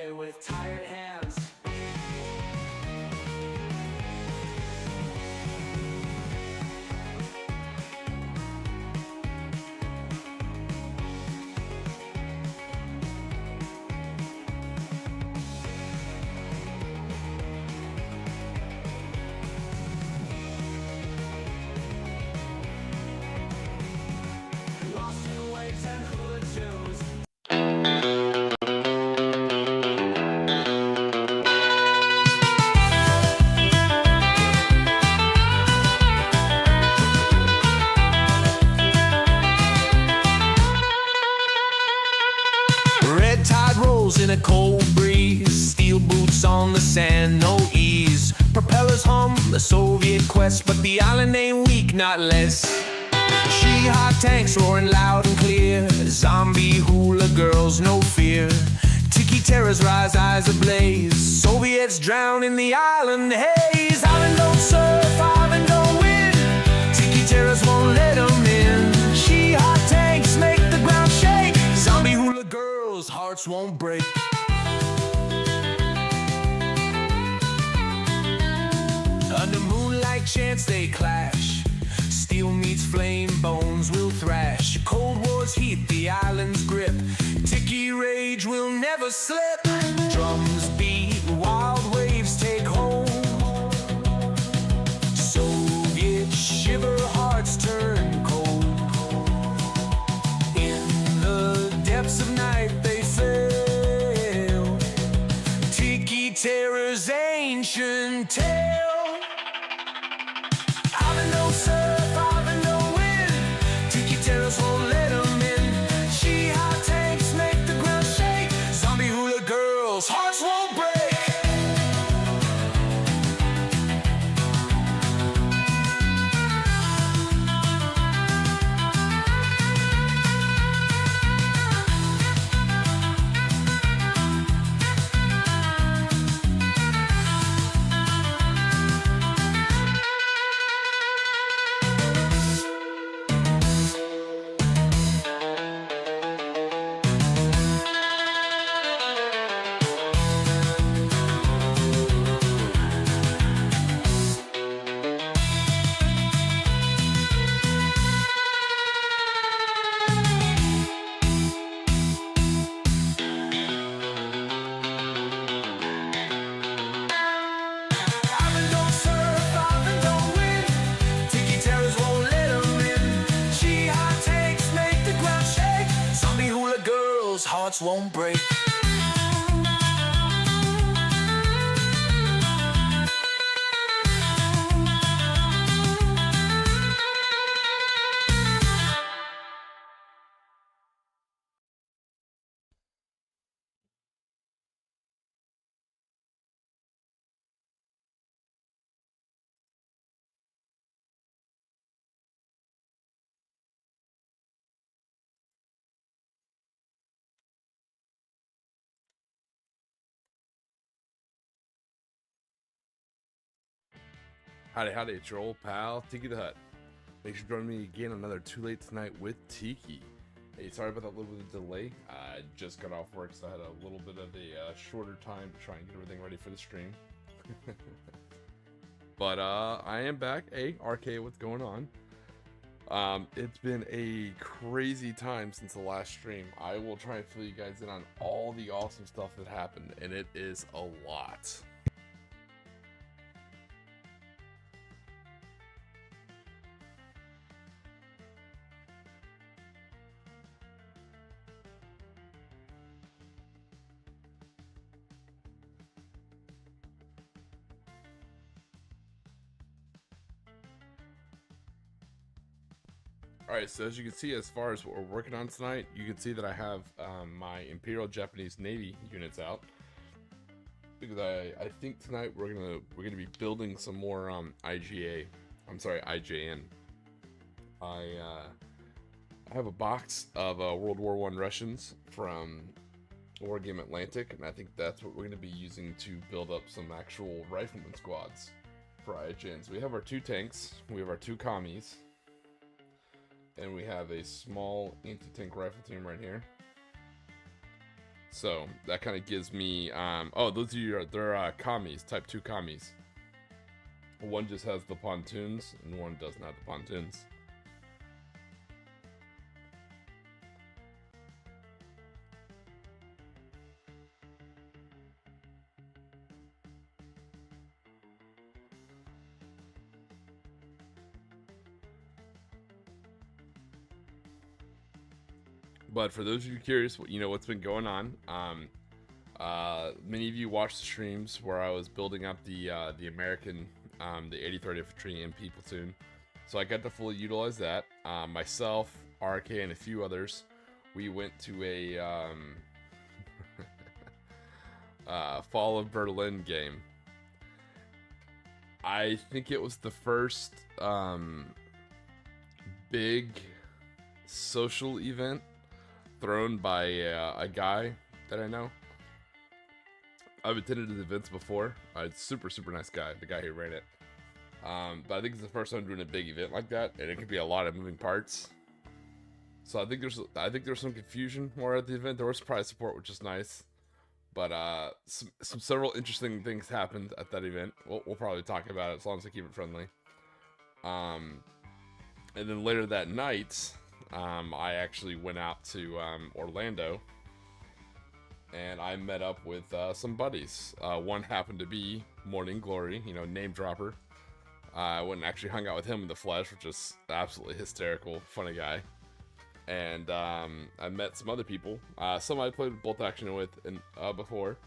away with tired hands. Lost in waves and hula tunes. Red tide rolls in a cold breeze. Steel boots on the sand, no ease. Propellers hum the Soviet quest, but the island ain't weak, not less. She-hot tanks roaring loud and clear. Zombie hula girls, no fear. Tiki terrors rise, eyes ablaze. Soviets drown in the island haze. Island don't surf, island don't win. Tiki terrors won't let them in. She-hot tanks make the ground shake. Zombie hula girls, hearts won't break. Under moonlight chants they clash. Steel meets flame, bones will thrash. Cold War's heat, the island's grip. Tiki rage will never slip. Drums beat, wild waves take hold. Soviet shiver, hearts turn cold. In the depths of night they fail. Tiki terror's ancient tale. Island no surf, island no wind. Tiki terrors won't let them in. She-hot tanks make the ground shake. Zombie hula girls, hearts won't break. Island don't surf, island don't win. Tiki terrors won't let them in. She-hot tanks make the ground shake. Zombie hula girls, hearts won't break. Howdy, it's your old pal, Tiki the Hut. Thanks for joining me again another Too Late Tonight with Tiki. Hey, sorry about that little bit of delay. I just got off work, so I had a little bit of a shorter time to try and get everything ready for the stream. But I am back. Hey, RK, what's going on? It's been a crazy time since the last stream. I will try and fill you guys in on all the awesome stuff that happened, and it is a lot. Alright, so as you can see, as far as what we're working on tonight, you can see that I have my Imperial Japanese Navy units out. Because I think tonight we're gonna be building some more IJN. I have a box of World War I Russians from War Game Atlantic, and I think that's what we're gonna be using to build up some actual rifleman squads for IJNs. We have our 2 tanks, we have our 2 commies, and we have a small anti-tank rifle team right here. So that kind of gives me, oh, those of you they're commies, type 2 commies. One just has the pontoons, and one does not have the pontoons. But for those of you curious, you know what's been going on. Many of you watched the streams where I was building up the American, the 83rd Infantry MP platoon. So I got to fully utilize that. Myself, RK, and a few others, we went to a Fall of Berlin game. I think it was the first big social event thrown by a guy that I know. I've attended his events before. Super nice guy, the guy who ran it. But I think it's the first time doing a big event like that, and it could be a lot of moving parts. So I think there's some confusion more at the event. There was prize support, which is nice, but several interesting things happened at that event. We'll probably talk about it as long as I keep it friendly. And then later that night, I actually went out to Orlando, and I met up with some buddies. One happened to be Morning Glory, you know, name dropper. I went and actually hung out with him in the flesh, which is absolutely hysterical, funny guy. And I met some other people. Some I played bolt action with before,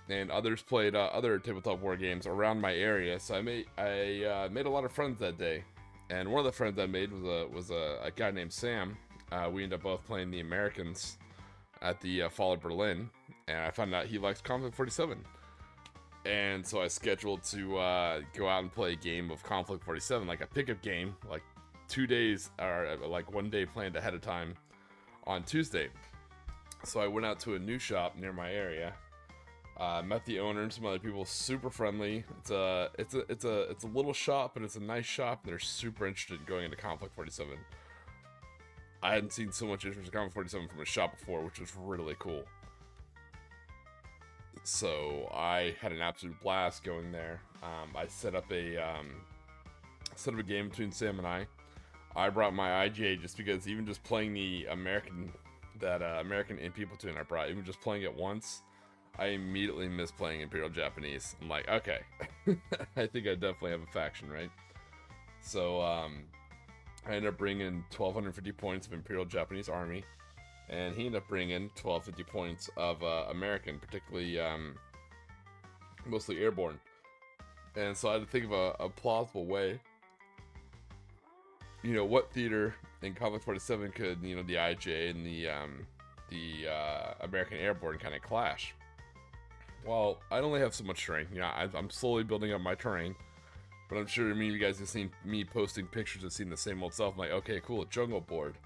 and others played other tabletop war games around my area. So I made a lot of friends that day. And one of the friends I made was a guy named Sam. We ended up both playing the Americans at the Fall of Berlin, and I found out he likes Conflict 47. And so I scheduled to go out and play a game of Conflict 47, like a pickup game, like 2 days, or like 1 day planned ahead of time on Tuesday. So I went out to a new shop near my area. Met the owner and some other people, super friendly. It's a little shop, but it's a nice shop, and they're super interested in going into Conflict 47. I hadn't seen so much interest in Conflict 47 from a shop before, which was really cool. So I had an absolute blast going there. I set up a game between Sam and I. I brought my IGA just because even just playing the American MP platoon I brought, even just playing it once, I immediately miss playing Imperial Japanese. I'm like, okay, I think I definitely have a faction, right? So I ended up bringing 1,250 points of Imperial Japanese Army, and he ended up bringing 1,250 points of American, particularly mostly airborne. And so I had to think of a plausible way, you know, what theater in Conflict 47 could, you know, the IJ and the American airborne kind of clash. Well, I only have so much terrain. You know, I'm slowly building up my terrain, but I'm sure many of you guys have seen me posting pictures and seen the same old stuff. I'm like, okay, cool, a jungle board.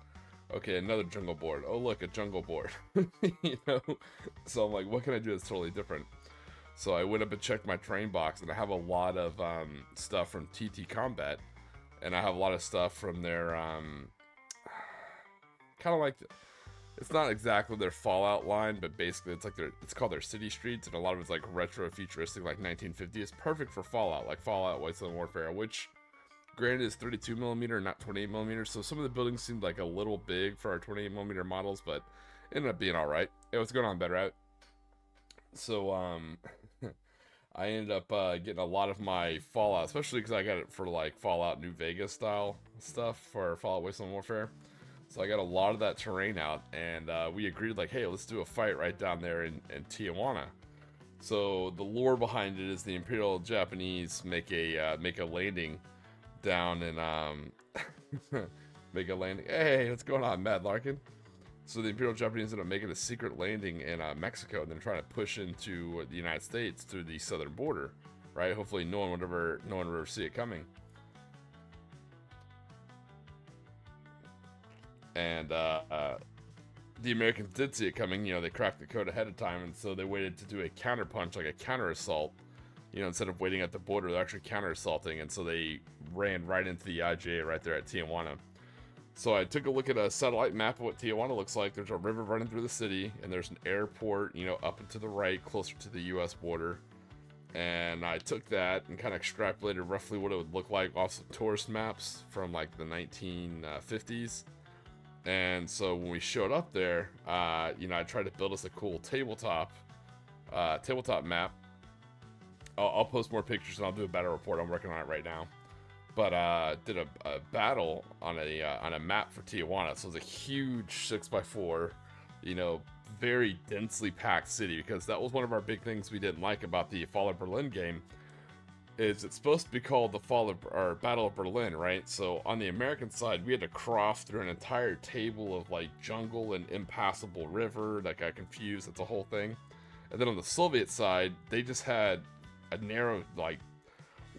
Okay, another jungle board. Oh, look, a jungle board. You know? So I'm like, what can I do that's totally different? So I went up and checked my terrain box, and I have a lot of stuff from TT Combat, and I have a lot of stuff from their kind of like, it's not exactly their Fallout line, but basically it's like it's called their city streets, and a lot of it's like retro futuristic, like 1950. It's perfect for Fallout, like Fallout Wasteland Warfare, which granted is 32mm, not 28mm, so some of the buildings seemed like a little big for our 28mm models, but ended up being alright. It was going on better out. So I ended up getting a lot of my Fallout, especially because I got it for like Fallout New Vegas style stuff for Fallout Wasteland Warfare. So I got a lot of that terrain out, and we agreed like, hey, let's do a fight right down there in Tijuana. So the lore behind it is the Imperial Japanese make a landing down in make a landing. Hey, what's going on, Mad Larkin? So the Imperial Japanese ended up making a secret landing in Mexico, and then trying to push into the United States through the southern border, right? Hopefully no one would ever see it coming. And the Americans did see it coming. You know, they cracked the code ahead of time, and so they waited to do a counter punch, like a counter assault. You know, instead of waiting at the border, they're actually counter assaulting, and so they ran right into the IJA right there at Tijuana. So I took a look at a satellite map of what Tijuana looks like. There's a river running through the city, and there's an airport, you know, up and to the right, closer to the U.S. border. And I took that and kind of extrapolated roughly what it would look like off some tourist maps from like the 1950s. And so when we showed up there, you know, I tried to build us a cool tabletop map. I'll post more pictures and I'll do a battle report. I'm working on it right now. But did a battle on a map for Tijuana. So it was a huge 6x4, you know, very densely packed city, because that was one of our big things we didn't like about the Fall of Berlin game. Is it's supposed to be called the Battle of Berlin, right? So on the American side, we had to cross through an entire table of like jungle and impassable river that got confused. That's a whole thing. And then on the Soviet side, they just had a narrow, like,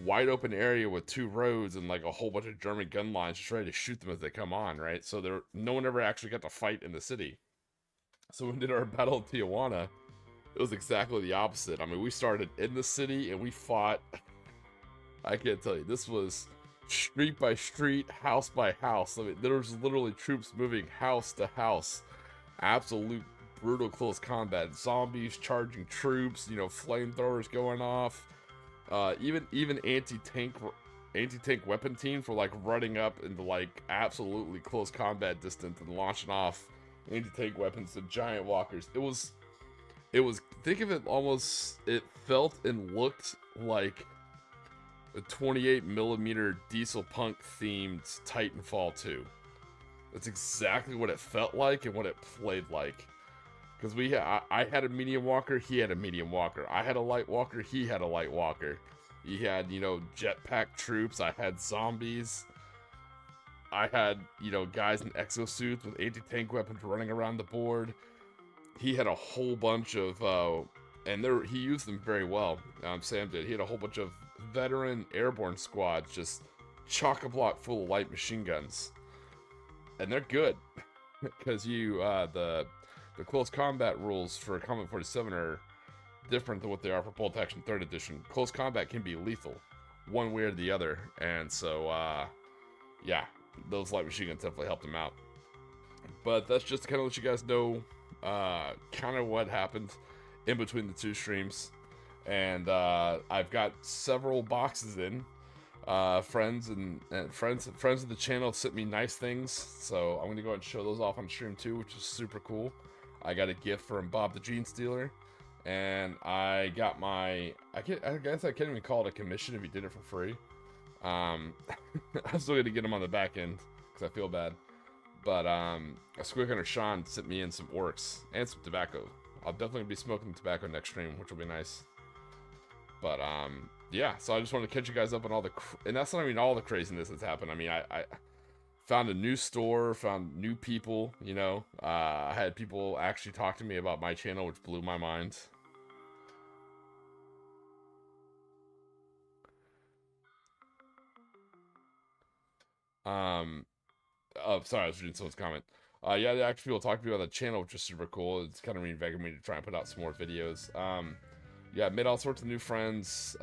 wide open area with 2 roads and like a whole bunch of German gun lines just ready to shoot them as they come on, right? So no one ever actually got to fight in the city. So when we did our Battle of Tijuana, it was exactly the opposite. I mean, we started in the city and we fought. I can't tell you, this was street by street, house by house. I mean, there was literally troops moving house to house. Absolute brutal close combat. Zombies charging troops, you know, flamethrowers going off. Even anti-tank weapon teams were like running up into like absolutely close combat distance and launching off anti-tank weapons to giant walkers. It was think of it almost, it felt and looked like a 28mm diesel punk themed Titanfall 2. That's exactly what it felt like and what it played like. Because I had a medium walker, he had a medium walker. I had a light walker, he had a light walker. He had, you know, jetpack troops. I had zombies. I had, you know, guys in exosuits with anti-tank weapons running around the board. He had a whole bunch of, he used them very well. Sam did. He had a whole bunch of veteran airborne squads just chock-a-block full of light machine guns. And they're good. Because the close combat rules for Combat 47 are different than what they are for Bolt Action 3rd Edition. Close combat can be lethal, one way or the other, and so, yeah, those light machine guns definitely helped them out. But that's just to kind of let you guys know, kind of what happened in between the 2 streams. And, I've got several boxes in. Friends of the channel sent me nice things, so I'm gonna go ahead and show those off on stream too, which is super cool. I got a gift from Bob the Gene Stealer, and I got my, I guess I can't even call it a commission if he did it for free. I'm still gonna get him on the back end because I feel bad, but a Squick Hunter Sean sent me in some orcs and some tobacco. I'll definitely be smoking tobacco next stream, which will be nice. But yeah, so I just wanted to catch you guys up on all the, and that's not even all the craziness that's happened. I mean, I found a new store, found new people, you know. I had people actually talk to me about my channel, which blew my mind. Oh, sorry, I was reading someone's comment. Yeah, actually people talked to me about the channel, which is super cool. It's kind of reinvigorated me to try and put out some more videos. Yeah, made all sorts of new friends.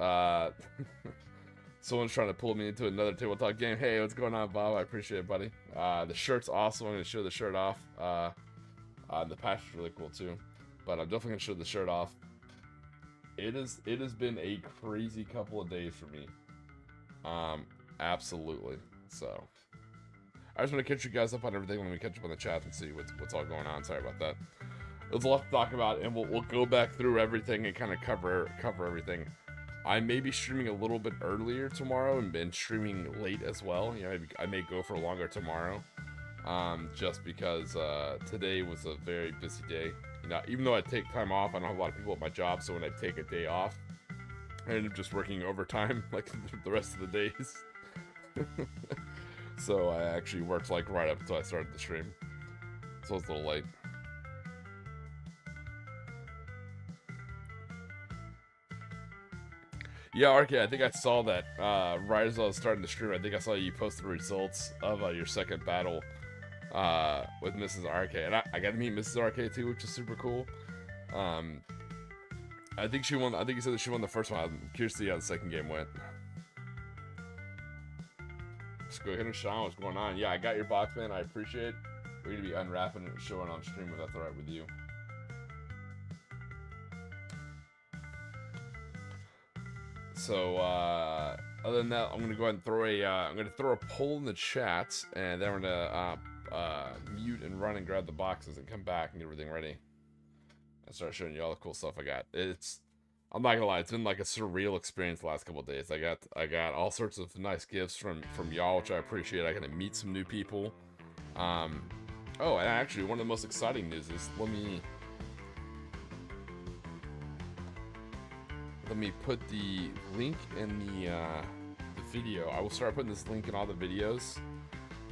Someone's trying to pull me into another tabletop game. Hey, what's going on, Bob? I appreciate it, buddy. The shirt's awesome. I'm going to show the shirt off. The patch is really cool, too. But I'm definitely going to show the shirt off. It has been a crazy couple of days for me. Absolutely. So, I just want to catch you guys up on everything when we catch up on the chat and see what's all going on. Sorry about that. There's a lot to talk about, and we'll go back through everything and kind of cover everything. I may be streaming a little bit earlier tomorrow and streaming late as well. You know, I may go for longer tomorrow, just because today was a very busy day. You know, even though I take time off, I don't have a lot of people at my job, so when I take a day off, I end up just working overtime like the rest of the days. So I actually worked like right up until I started the stream, so it's a little late. Yeah, RK, I think I saw that right as I was starting to stream. I think I saw you post the results of your second battle with Mrs. RK, and I got to meet Mrs. RK too, which is super cool. I think she won. I think you said that she won the first one. I'm curious to see how the second game went. Just go ahead and Sean, what's going on? Yeah, I got your box, man. I appreciate it. We're gonna be unwrapping it and showing on stream if that's alright with you. So other than that, I'm gonna go ahead and throw a poll in the chat, and then we're gonna mute and run and grab the boxes and come back and get everything ready. And start showing you all the cool stuff I got. I'm not gonna lie, it's been like a surreal experience the last couple of days. I got all sorts of nice gifts from y'all, which I appreciate. I got to meet some new people. Oh, and actually, one of the most exciting news is let me put the link in the video. I will start putting this link in all the videos.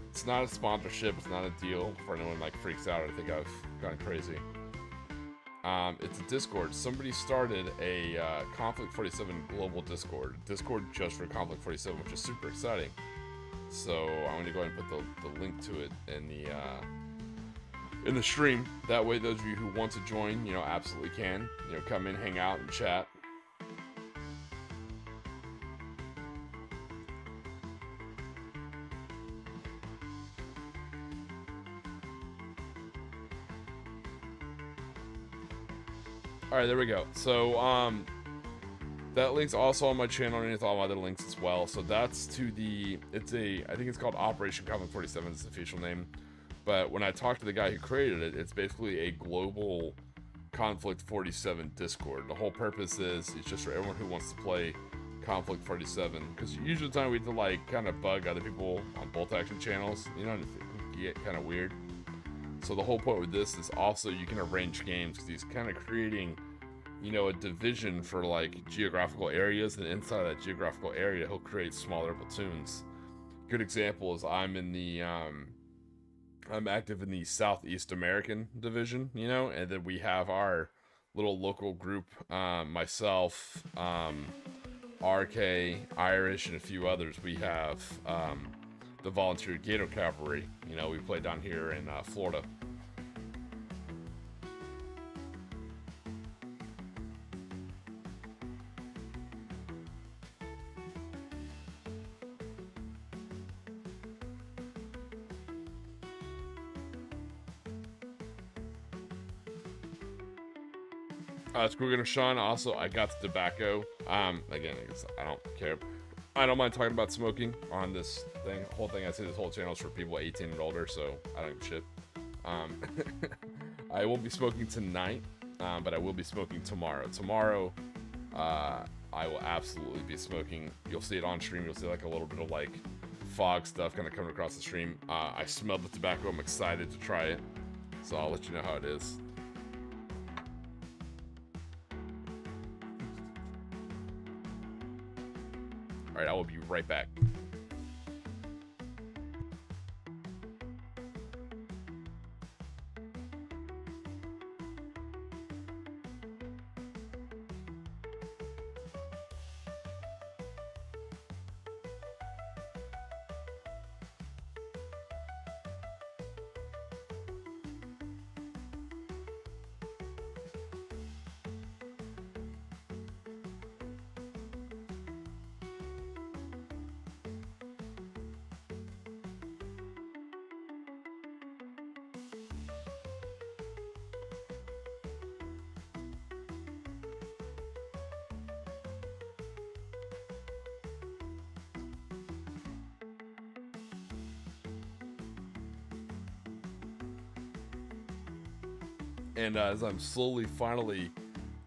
It's not a sponsorship. It's not a deal for anyone like freaks out or think I've gone crazy. It's a Discord. Somebody started a Conflict 47 global Discord just for Conflict 47, which is super exciting. So I'm going to go ahead and put the link to it in the stream. That way, those of you who want to join, absolutely can. Come in, hang out, and chat. All right, there we go. So, that link's also on my channel and it's all my other links as well. So that's to I think it's called Operation Conflict 47 is the official name. But when I talked to the guy who created it, it's basically a global Conflict 47 Discord. The whole purpose is it's just for everyone who wants to play Conflict 47. Because usually the time we have to like kind of bug other people on bolt action channels, it can get kind of weird. So the whole point with this is also you can arrange games because he's kind of creating, a division for like geographical areas, and inside that geographical area, he'll create smaller platoons. Good example is I'm active in the Southeast American division, and then we have our little local group, myself, RK, Irish, and a few others. We have the Volunteer Gator Cavalry. We play down here in Florida. Squigger and Sean, also, I got the tobacco. Again, I don't care. I don't mind talking about smoking on this thing. The whole thing, I say this whole channel is for people 18 and older, so I don't give a shit. I won't be smoking tonight, but I will be smoking tomorrow. Tomorrow, I will absolutely be smoking. You'll see it on stream. You'll see like a little bit of like fog stuff kind of coming across the stream. I smelled the tobacco. I'm excited to try it, so I'll let you know how it is. All right, I will be right back. And as I'm finally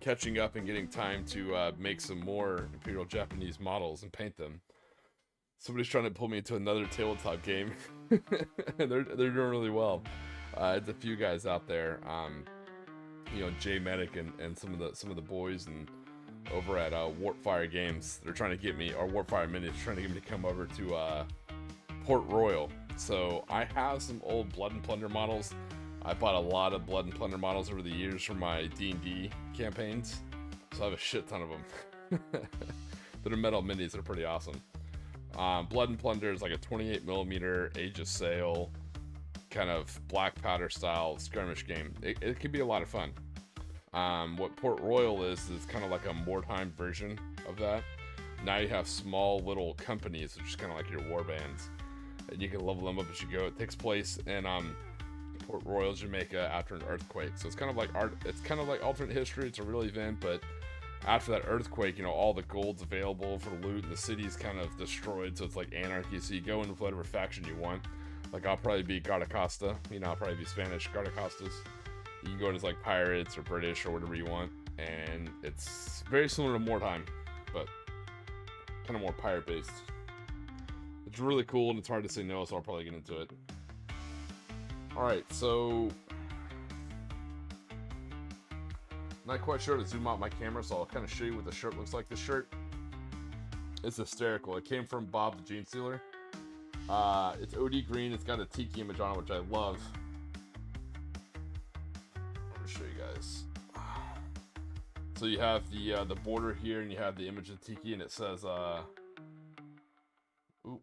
catching up and getting time to make some more Imperial Japanese models and paint them, somebody's trying to pull me into another tabletop game. they're doing really well. It's a few guys out there, Jay Medic and some of the boys and over at Warpfire Games. They're trying to get me, or Warpfire Minis, trying to get me to come over to Port Royal. So I have some old Blood and Plunder models. I bought a lot of Blood and Plunder models over the years for my D&D campaigns, so I have a shit ton of them. They're metal minis. They're pretty awesome. Blood and Plunder is like a 28mm Age of Sail, kind of black powder style skirmish game. It can be a lot of fun. What Port Royal is kind of like a Mordheim version of that. Now you have small little companies, which is kind of like your war bands. and you can level them up as you go. It takes place in Port Royal, Jamaica, after an earthquake. So it's kind of like it's kind of like alternate history. It's a real event, but after that earthquake, you know, all the gold's available for loot, and the city's kind of destroyed, so it's like anarchy. So you go in with whatever faction you want. Like, I'll probably be Guardacosta, you know, I'll probably be Spanish Guardacostas. You can go in as like pirates or British or whatever you want, and it's very similar to Wartime, but kind of more pirate based. It's really cool, and it's hard to say no, so I'll probably get into it. Alright, so not quite sure to zoom out my camera, so I'll kind of show you what the shirt looks like. This shirt is hysterical. It came from Bob the Jean Sealer. It's OD green. It's got a Tiki image on it, which I love. Let me show you guys. So you have the border here, and you have the image of Tiki, and it says ooh.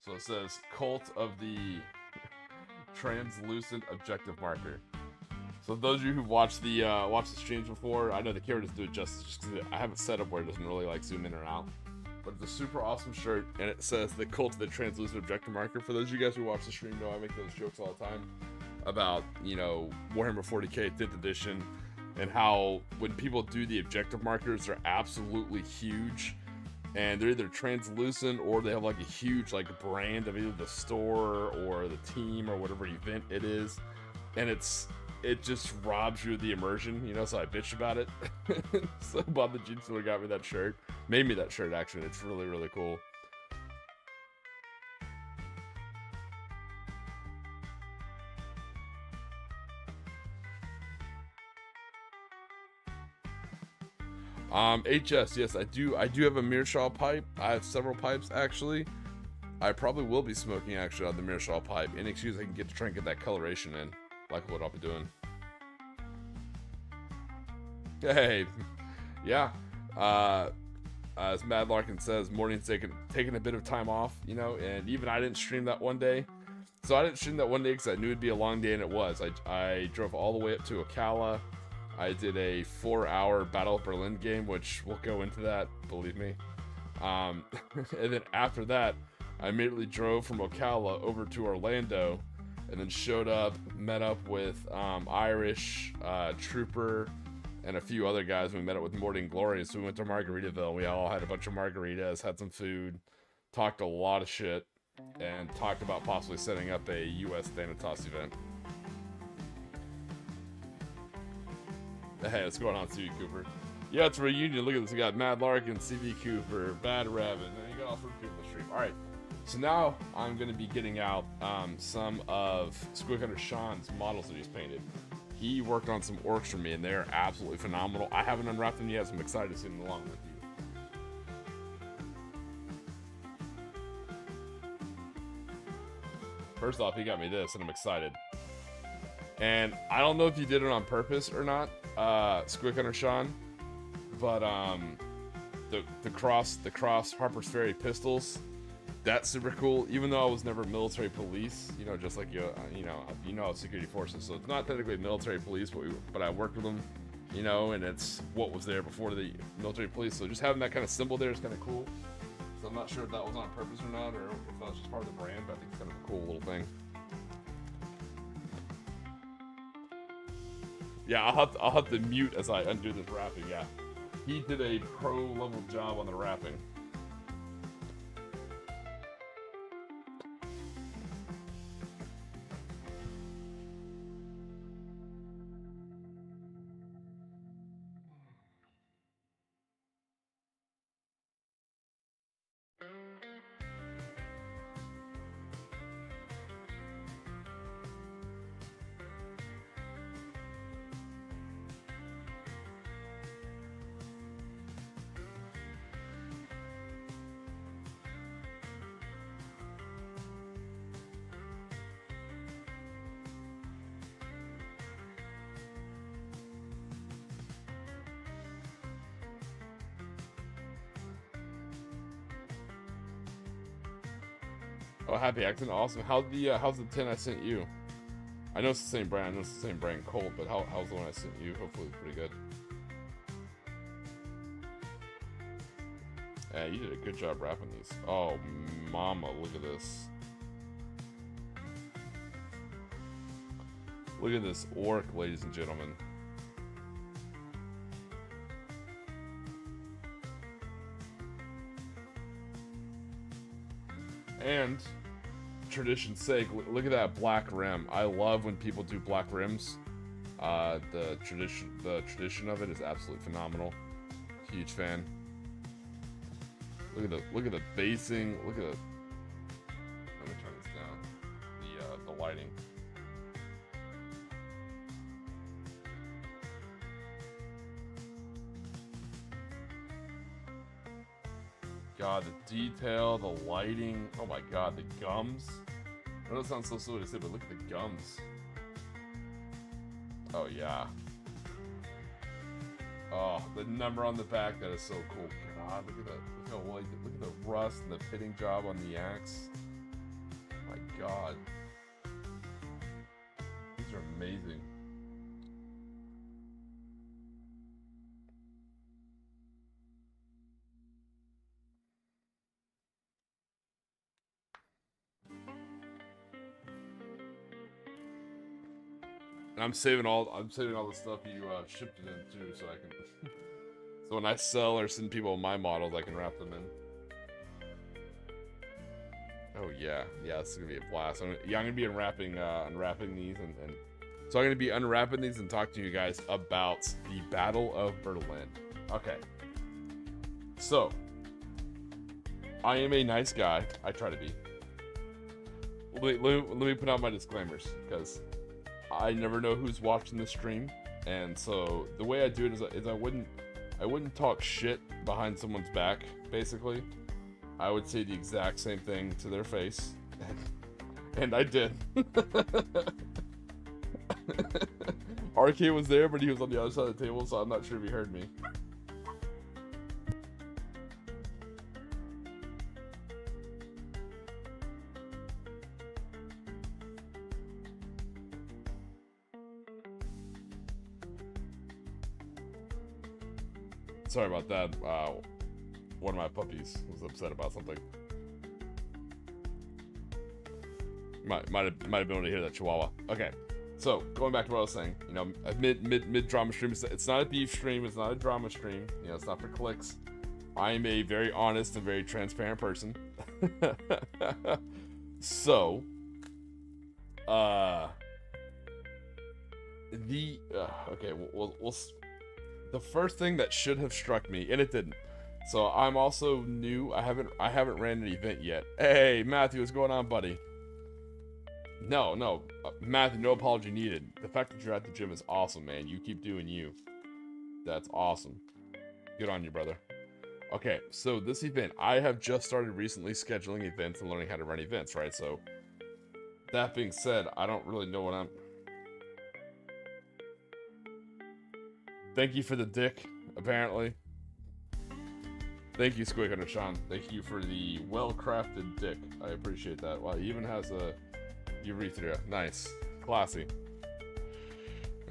So it says Cult of the Translucent Objective Marker. So those of you who've watched the streams before, I know the camera doesn't do it justice just because I have it set up where it doesn't really like zoom in or out. But it's a super awesome shirt, and it says the Cult of the Translucent Objective Marker. For those of you guys who watch the stream know I make those jokes all the time about, you know, Warhammer 40k 5th edition, and how when people do the objective markers, they're absolutely huge. And they're either translucent or they have like a huge like brand of either the store or the team or whatever event it is. And it just robs you of the immersion, you know, so I bitched about it. So Bob the Jean Sealer got me that shirt. Made me that shirt, actually. It's really, really cool. HS, yes, I do have a Meerschaal pipe. I have several pipes, actually. I probably will be smoking, actually, on the Meerschaal pipe. Any excuse I can get to try and get that coloration in, like what I'll be doing. Hey, yeah. As Mad Larkin says, morning's taking a bit of time off, you know, and even I didn't stream that one day. So I didn't stream that one day because I knew it'd be a long day, and it was. I drove all the way up to Ocala. I did a 4-hour Battle of Berlin game, which we'll go into that, believe me. And then after that, I immediately drove from Ocala over to Orlando, and then showed up, met up with Irish, Trooper, and a few other guys. We met up with Morty and Glory, so we went to Margaritaville. We all had a bunch of margaritas, had some food, talked a lot of shit, and talked about possibly setting up a US Thanatos event. Hey, what's going on, CV Cooper? Yeah, it's a reunion. Look at this. We got Mad Larkin, CV Cooper, Bad Rabbit, and you got all sorts of people in the stream. Alright, so now I'm going to be getting out some of Squid Hunter Sean's models that he's painted. He worked on some orcs for me, and they're absolutely phenomenal. I haven't unwrapped them yet, so I'm excited to see them along with you. First off, he got me this, and I'm excited. And I don't know if you did it on purpose or not, Squid Hunter Sean, but the cross Harper's Ferry pistols, that's super cool. Even though I was never military police, you know, just like you know, security forces. So it's not technically military police, but I worked with them, you know, and it's what was there before the military police. So just having that kind of symbol there is kind of cool. So I'm not sure if that was on purpose or not, or if that was just part of the brand, but I think it's kind of a cool little thing. Yeah, I'll have to mute as I undo this wrapping. Yeah, he did a pro level job on the wrapping. Oh, happy accident, awesome. How's the 10 I sent you? I know it's the same brand. I know it's the same brand, Colt, but how's the one I sent you? Hopefully, it's pretty good. Yeah, you did a good job wrapping these. Oh, mama, look at this. Look at this orc, ladies and gentlemen. And, tradition's sake, look at that black rim. I love when people do black rims. The tradition of it is absolutely phenomenal. Huge fan. Look at the basing. Look at the. Let me turn this down. The lighting. God, the detail, the lighting. Oh my God, the gums. I know it sounds so silly to say, but look at the gums. Oh yeah. Oh, the number on the back, that is so cool. God, look at that. Look at the rust and the pitting job on the axe. My God. These are amazing. And I'm saving all the stuff you shipped it in too, so I can. So when I sell or send people my models, I can wrap them in. Oh yeah, this is gonna be a blast. I'm gonna be unwrapping these, and so I'm gonna be unwrapping these and talk to you guys about the Battle of Berlin. Okay. So I am a nice guy. I try to be. Let me put out my disclaimers, because I never know who's watching the stream, and so the way I do it is I wouldn't talk shit behind someone's back. Basically, I would say the exact same thing to their face, and I did. RK was there, but he was on the other side of the table, so I'm not sure if he heard me. Sorry about that. One of my puppies was upset about something. Might have been able to hear that chihuahua. Okay, so going back to what I was saying, you know, mid drama stream. It's not a beef stream. It's not a drama stream. You know, it's not for clicks. I am a very honest and very transparent person. So, okay, we'll. The first thing that should have struck me, and it didn't. So I'm also new. I haven't ran an event yet. Hey, Matthew, what's going on, buddy? No, Matthew, no apology needed. The fact that you're at the gym is awesome, man. You keep doing you. That's awesome. Good on you, brother. Okay, so this event, I have just started recently scheduling events and learning how to run events, right? So that being said, I don't really know what I'm. Thank you for the dick, apparently. Thank you, Squig Hunter Sean. Thank you for the well-crafted dick. I appreciate that. Wow, he even has a urethra. Nice. Classy.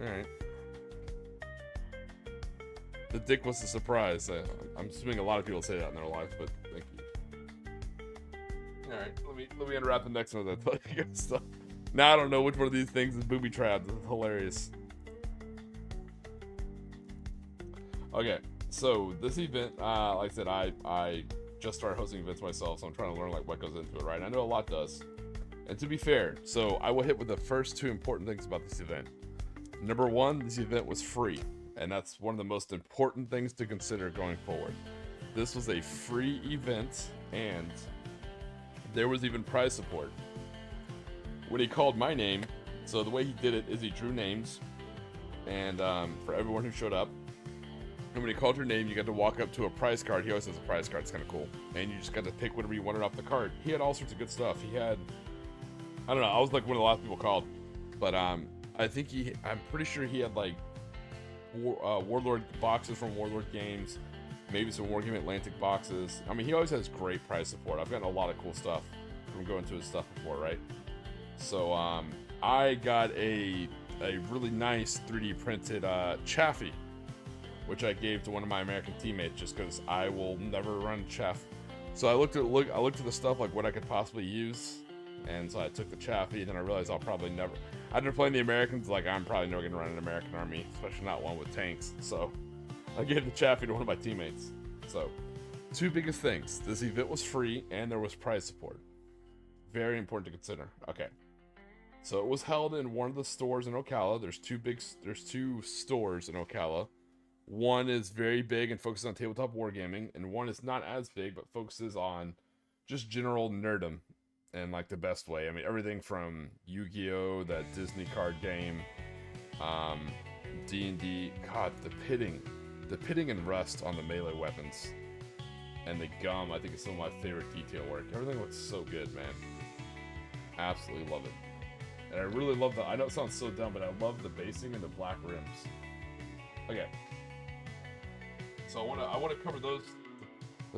Alright. The dick was a surprise. I'm assuming a lot of people say that in their lives, but thank you. Alright, let me unwrap the next one of that stuff. Now I don't know which one of these things is booby trapped. It's hilarious. Okay, so this event, like I said, I just started hosting events myself, so I'm trying to learn like what goes into it, right? I know a lot does. And to be fair, so I will hit with the first two important things about this event. Number one, this event was free, and that's one of the most important things to consider going forward. This was a free event, and there was even prize support. When he called my name, so the way he did it is he drew names, and for everyone who showed up, and when he called your name, you got to walk up to a prize card. He always has a prize card. It's kind of cool. And you just got to pick whatever you wanted off the card. He had all sorts of good stuff. He had, I don't know, I was like one of the last people called. But I'm pretty sure he had like Warlord boxes from Warlord games. Maybe some Wargame Atlantic boxes. I mean, he always has great prize support. I've gotten a lot of cool stuff from going to his stuff before, right? So I got a really nice 3D printed Chaffee. which I gave to one of my American teammates just because I will never run chaff. So I looked at the stuff like what I could possibly use, and so I took the chaffee, and then I realized I'll probably never. After playing the Americans, like I'm probably never gonna run an American army, especially not one with tanks. So I gave the chaffee to one of my teammates. So two biggest things: this event was free, and there was prize support. Very important to consider. Okay. So it was held in one of the stores in Ocala. There's two stores in Ocala. One is very big and focuses on tabletop wargaming, and one is not as big but focuses on just general nerdom in like the best way. I mean, everything from Yu-Gi-Oh, that Disney card game, D&D. God, the pitting and rust on the melee weapons, and the gum. I think is some of my favorite detail work. Everything looks so good, man. Absolutely love it. And I really love I know it sounds so dumb, but I love the basing and the black rims. Okay. So I want to cover the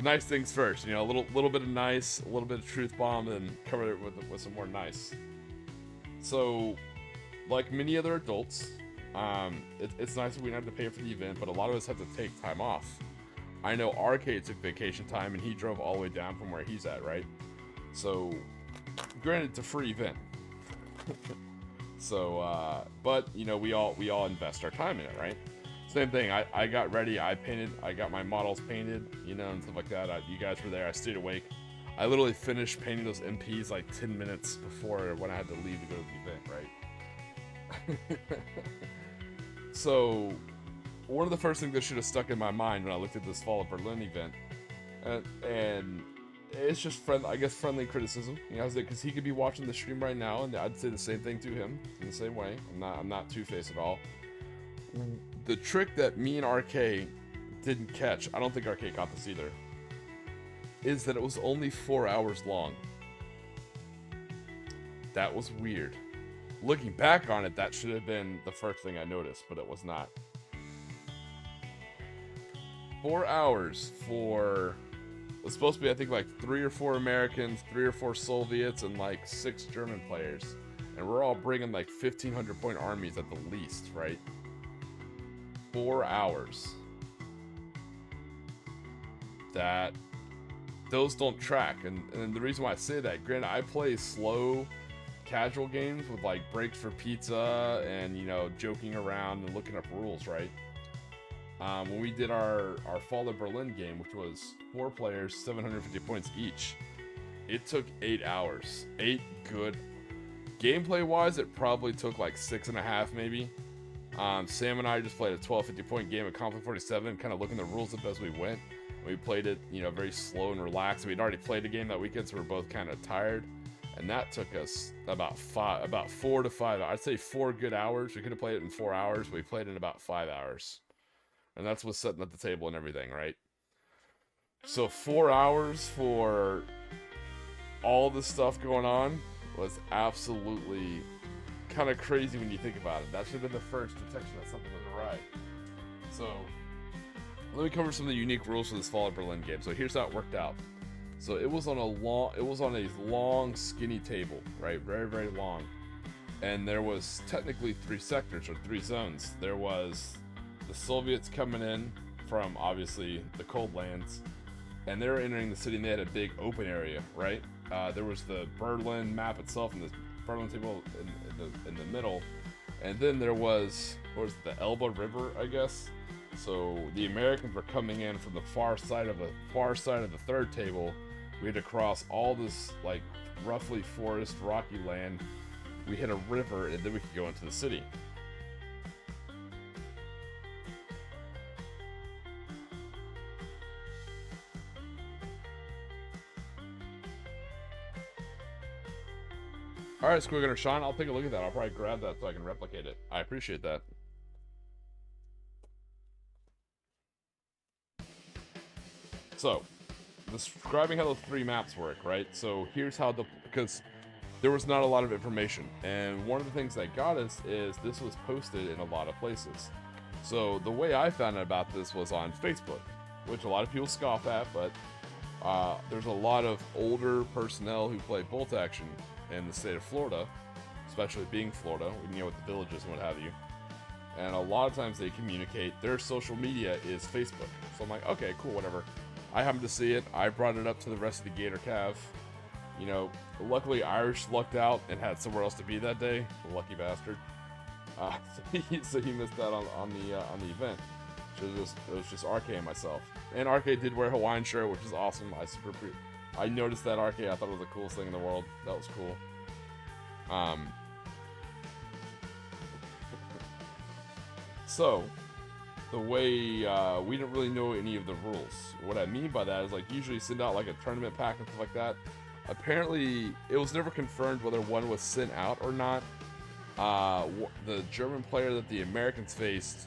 nice things first. You know, a little bit of nice, a little bit of truth bomb, and cover it with some more nice. So, like many other adults, it's nice that we don't have to pay for the event, but a lot of us have to take time off. I know RK took vacation time, and he drove all the way down from where he's at, right? So, granted, it's a free event. So, but you know, we all invest our time in it, right? Same thing. I got ready. I got my models painted, you know, and stuff like that. You guys were there. I stayed awake. I literally finished painting those MPs like 10 minutes before when I had to leave to go to the event, right? So, one of the first things that should have stuck in my mind when I looked at this Fall of Berlin event, and it's just friendly criticism, you know, because he could be watching the stream right now, and I'd say the same thing to him in the same way. I'm not two-faced at all. The trick that me and RK didn't catch, I don't think RK caught this either, is that it was only 4 hours long. That was weird. Looking back on it, that should have been the first thing I noticed, but it was not. 4 hours for... It's supposed to be, I think, like 3 or 4 Americans, 3 or 4 Soviets, and like 6 German players. And we're all bringing like 1,500 point armies at the least, right? 4 hours. Those don't track. And the reason why I say that, granted, I play slow, casual games with like breaks for pizza and, you know, joking around and looking up rules, right? When we did our Fall of Berlin game, which was 4 players, 750 points each, it took 8 hours. 8 good. Gameplay wise, it probably took like 6.5 maybe. Sam and I just played a 1250 point game at Conflict 47, kind of looking the rules up as we went. We played it, you know, very slow and relaxed. We'd already played a game that weekend, so we were both kind of tired. And that took us about 4 to 5. I'd say 4 good hours. We could have played it in 4 hours, but we played it in about 5 hours. And that's what's sitting at the table and everything, right? So 4 hours for all this stuff going on was absolutely kind of crazy when you think about it. That should have been the first detection that something was awry. So let me cover some of the unique rules for this Fall of Berlin game. So here's how it worked out. So it was on a long, skinny table, right? Very, very long. And there was technically 3 sectors or 3 zones. There was the Soviets coming in from obviously the cold lands, and they were entering the city, and they had a big open area, right? There was the Berlin map itself and the Berlin table in the middle, and then there was the Elbe River, I guess. So the Americans were coming in from the far side of the 3rd table. We had to cross all this like roughly forest, rocky land. We hit a river, and then we could go into the city. Alright, Squig Gunner Sean, I'll take a look at that. I'll probably grab that so I can replicate it. I appreciate that. So, describing how those 3 maps work, right? So here's how because there was not a lot of information. And one of the things that got us is this was posted in a lot of places. So the way I found out about this was on Facebook, which a lot of people scoff at, but there's a lot of older personnel who play bolt action in the state of Florida, especially being Florida, you know, with the villages and what have you. and a lot of times they communicate. Their social media is Facebook. So I'm like, okay, cool, whatever. I happened to see it. I brought it up to the rest of the Gator Cav. You know, luckily Irish lucked out and had somewhere else to be that day. Lucky bastard. So he missed out on the event. So it was just RK and myself. And RK did wear a Hawaiian shirt, which is awesome. I noticed that RK. I thought it was the coolest thing in the world. That was cool. So, the way, we didn't really know any of the rules. What I mean by that is, like, usually send out, like, a tournament pack and stuff like that. Apparently, it was never confirmed whether one was sent out or not. The German player that the Americans faced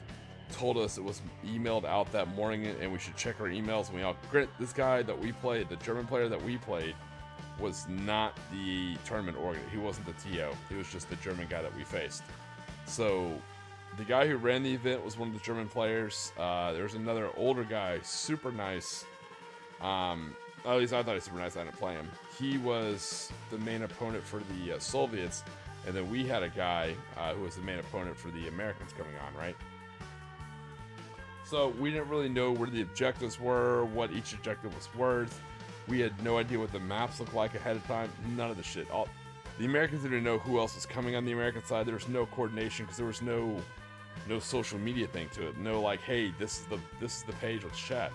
told us it was emailed out that morning, and we should check our emails. And we all, granted, this guy that we played, the German player that we played, was not the tournament organizer. He wasn't the TO. He was just the German guy that we faced. So, the guy who ran the event was one of the German players. There was another older guy, super nice. At least I thought he was super nice. I didn't play him. He was the main opponent for the Soviets, and then we had a guy who was the main opponent for the Americans coming on, right? So we didn't really know where the objectives were, what each objective was worth. We had no idea what the maps looked like ahead of time. None of the shit. The Americans didn't know who else was coming on the American side. There was no coordination because there was no social media thing to it. No, like, hey, this is the page, let's chat.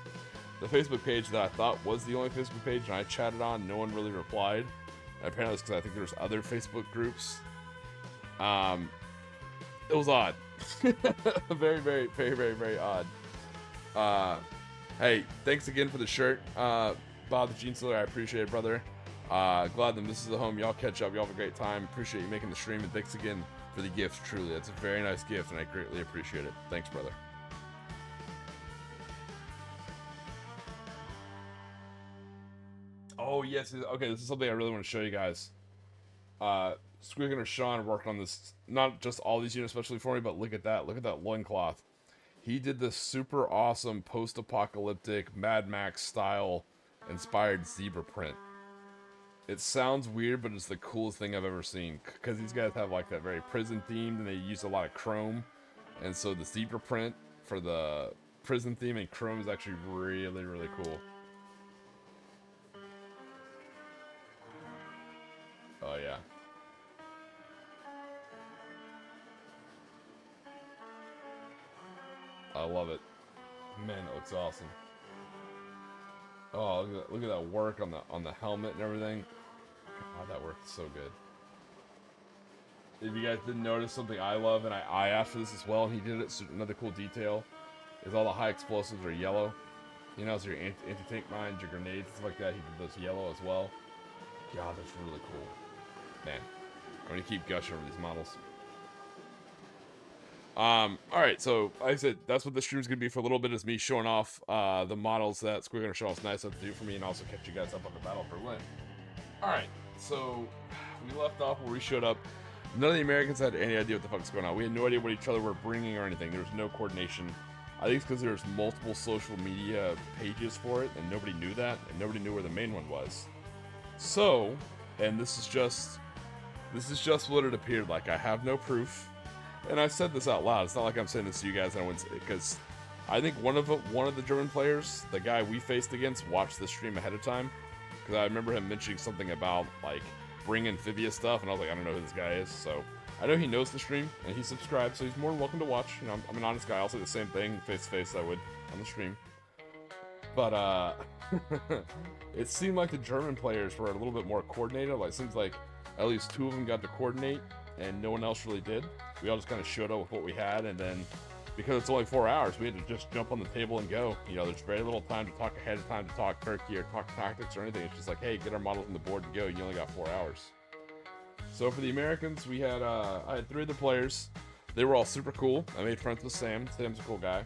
The Facebook page that I thought was the only Facebook page and I chatted on, no one really replied. And apparently it's because I think there's other Facebook groups. It was odd. Very, very, very, very, very odd. Hey, thanks again for the shirt, Bob the Gene Sealer. I appreciate it, brother. Glad that this is the home. Y'all catch up. Y'all have a great time. Appreciate you making the stream, and thanks again for the gift. Truly, that's a very nice gift, and I greatly appreciate it. Thanks, brother. Oh yes, okay. This is something I really want to show you guys. Squeakin' or Sean worked on this, not just all these units especially for me, but look at that. Look at that loincloth. He did this super awesome post-apocalyptic Mad Max style inspired zebra print. It sounds weird, but it's the coolest thing I've ever seen, because these guys have like that very prison themed, and they use a lot of chrome, and so the zebra print for the prison theme and chrome is actually really, really cool. Oh yeah. I love it. Man, it looks awesome. Oh, look at that work on the helmet and everything. God, that worked so good. If you guys didn't notice, something I love, and I asked for this as well, and he did it. So another cool detail is all the high explosives are yellow. You know, so your anti-tank mines, your grenades, stuff like that. He did those yellow as well. God, that's really cool. Man, I'm gonna keep gushing over these models. Alright, so like I said, that's what the stream's gonna be for a little bit, is me showing off the models that Square gonna show us nice enough to do for me, and also catch you guys up on the Battle of Berlin. Alright, so we left off where we showed up. None of the Americans had any idea what the fuck's going on. We had no idea what each other were bringing or anything. There was no coordination. I think it's because there's multiple social media pages for it, and nobody knew that, and nobody knew where the main one was. So, and this is just what it appeared like. I have no proof. And I said this out loud. It's not like I'm saying this to you guys, and I wouldn't, because I think one of the German players, the guy we faced against, watched the stream ahead of time. Because I remember him mentioning something about like bring amphibious stuff, and I was like, I don't know who this guy is. So I know he knows the stream and he's subscribed, so he's more than welcome to watch. You know, I'm an honest guy. I'll say the same thing face to face I would on the stream. But it seemed like the German players were a little bit more coordinated. Like, it seems like at least two of them got to coordinate, and no one else really did. We all just kind of showed up with what we had, and then because it's only 4 hours, we had to just jump on the table and go. You know, there's very little time to talk ahead of time, to talk Turkey or talk tactics or anything. It's just like, hey, get our models on the board and go. You only got 4 hours. So for the Americans, we had I had 3 of the players. They were all super cool. I made friends with Sam. Sam's a cool guy.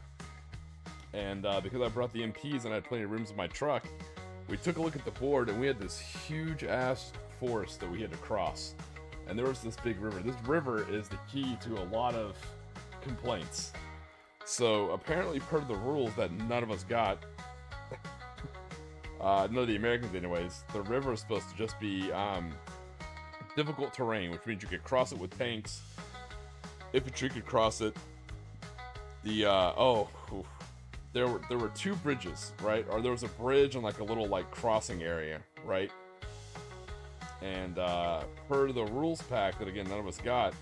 And because I brought the MPs and I had plenty of rooms in my truck, we took a look at the board, and we had this huge ass forest that we had to cross. And there was this big river. This river is the key to a lot of complaints. So apparently, per the rules that none of us got, none of the Americans anyways, the river is supposed to just be difficult terrain, which means you could cross it with tanks. Infantry could cross it, There were two bridges, right? Or there was a bridge and like a little like crossing area, right? And per the rules pack that again none of us got,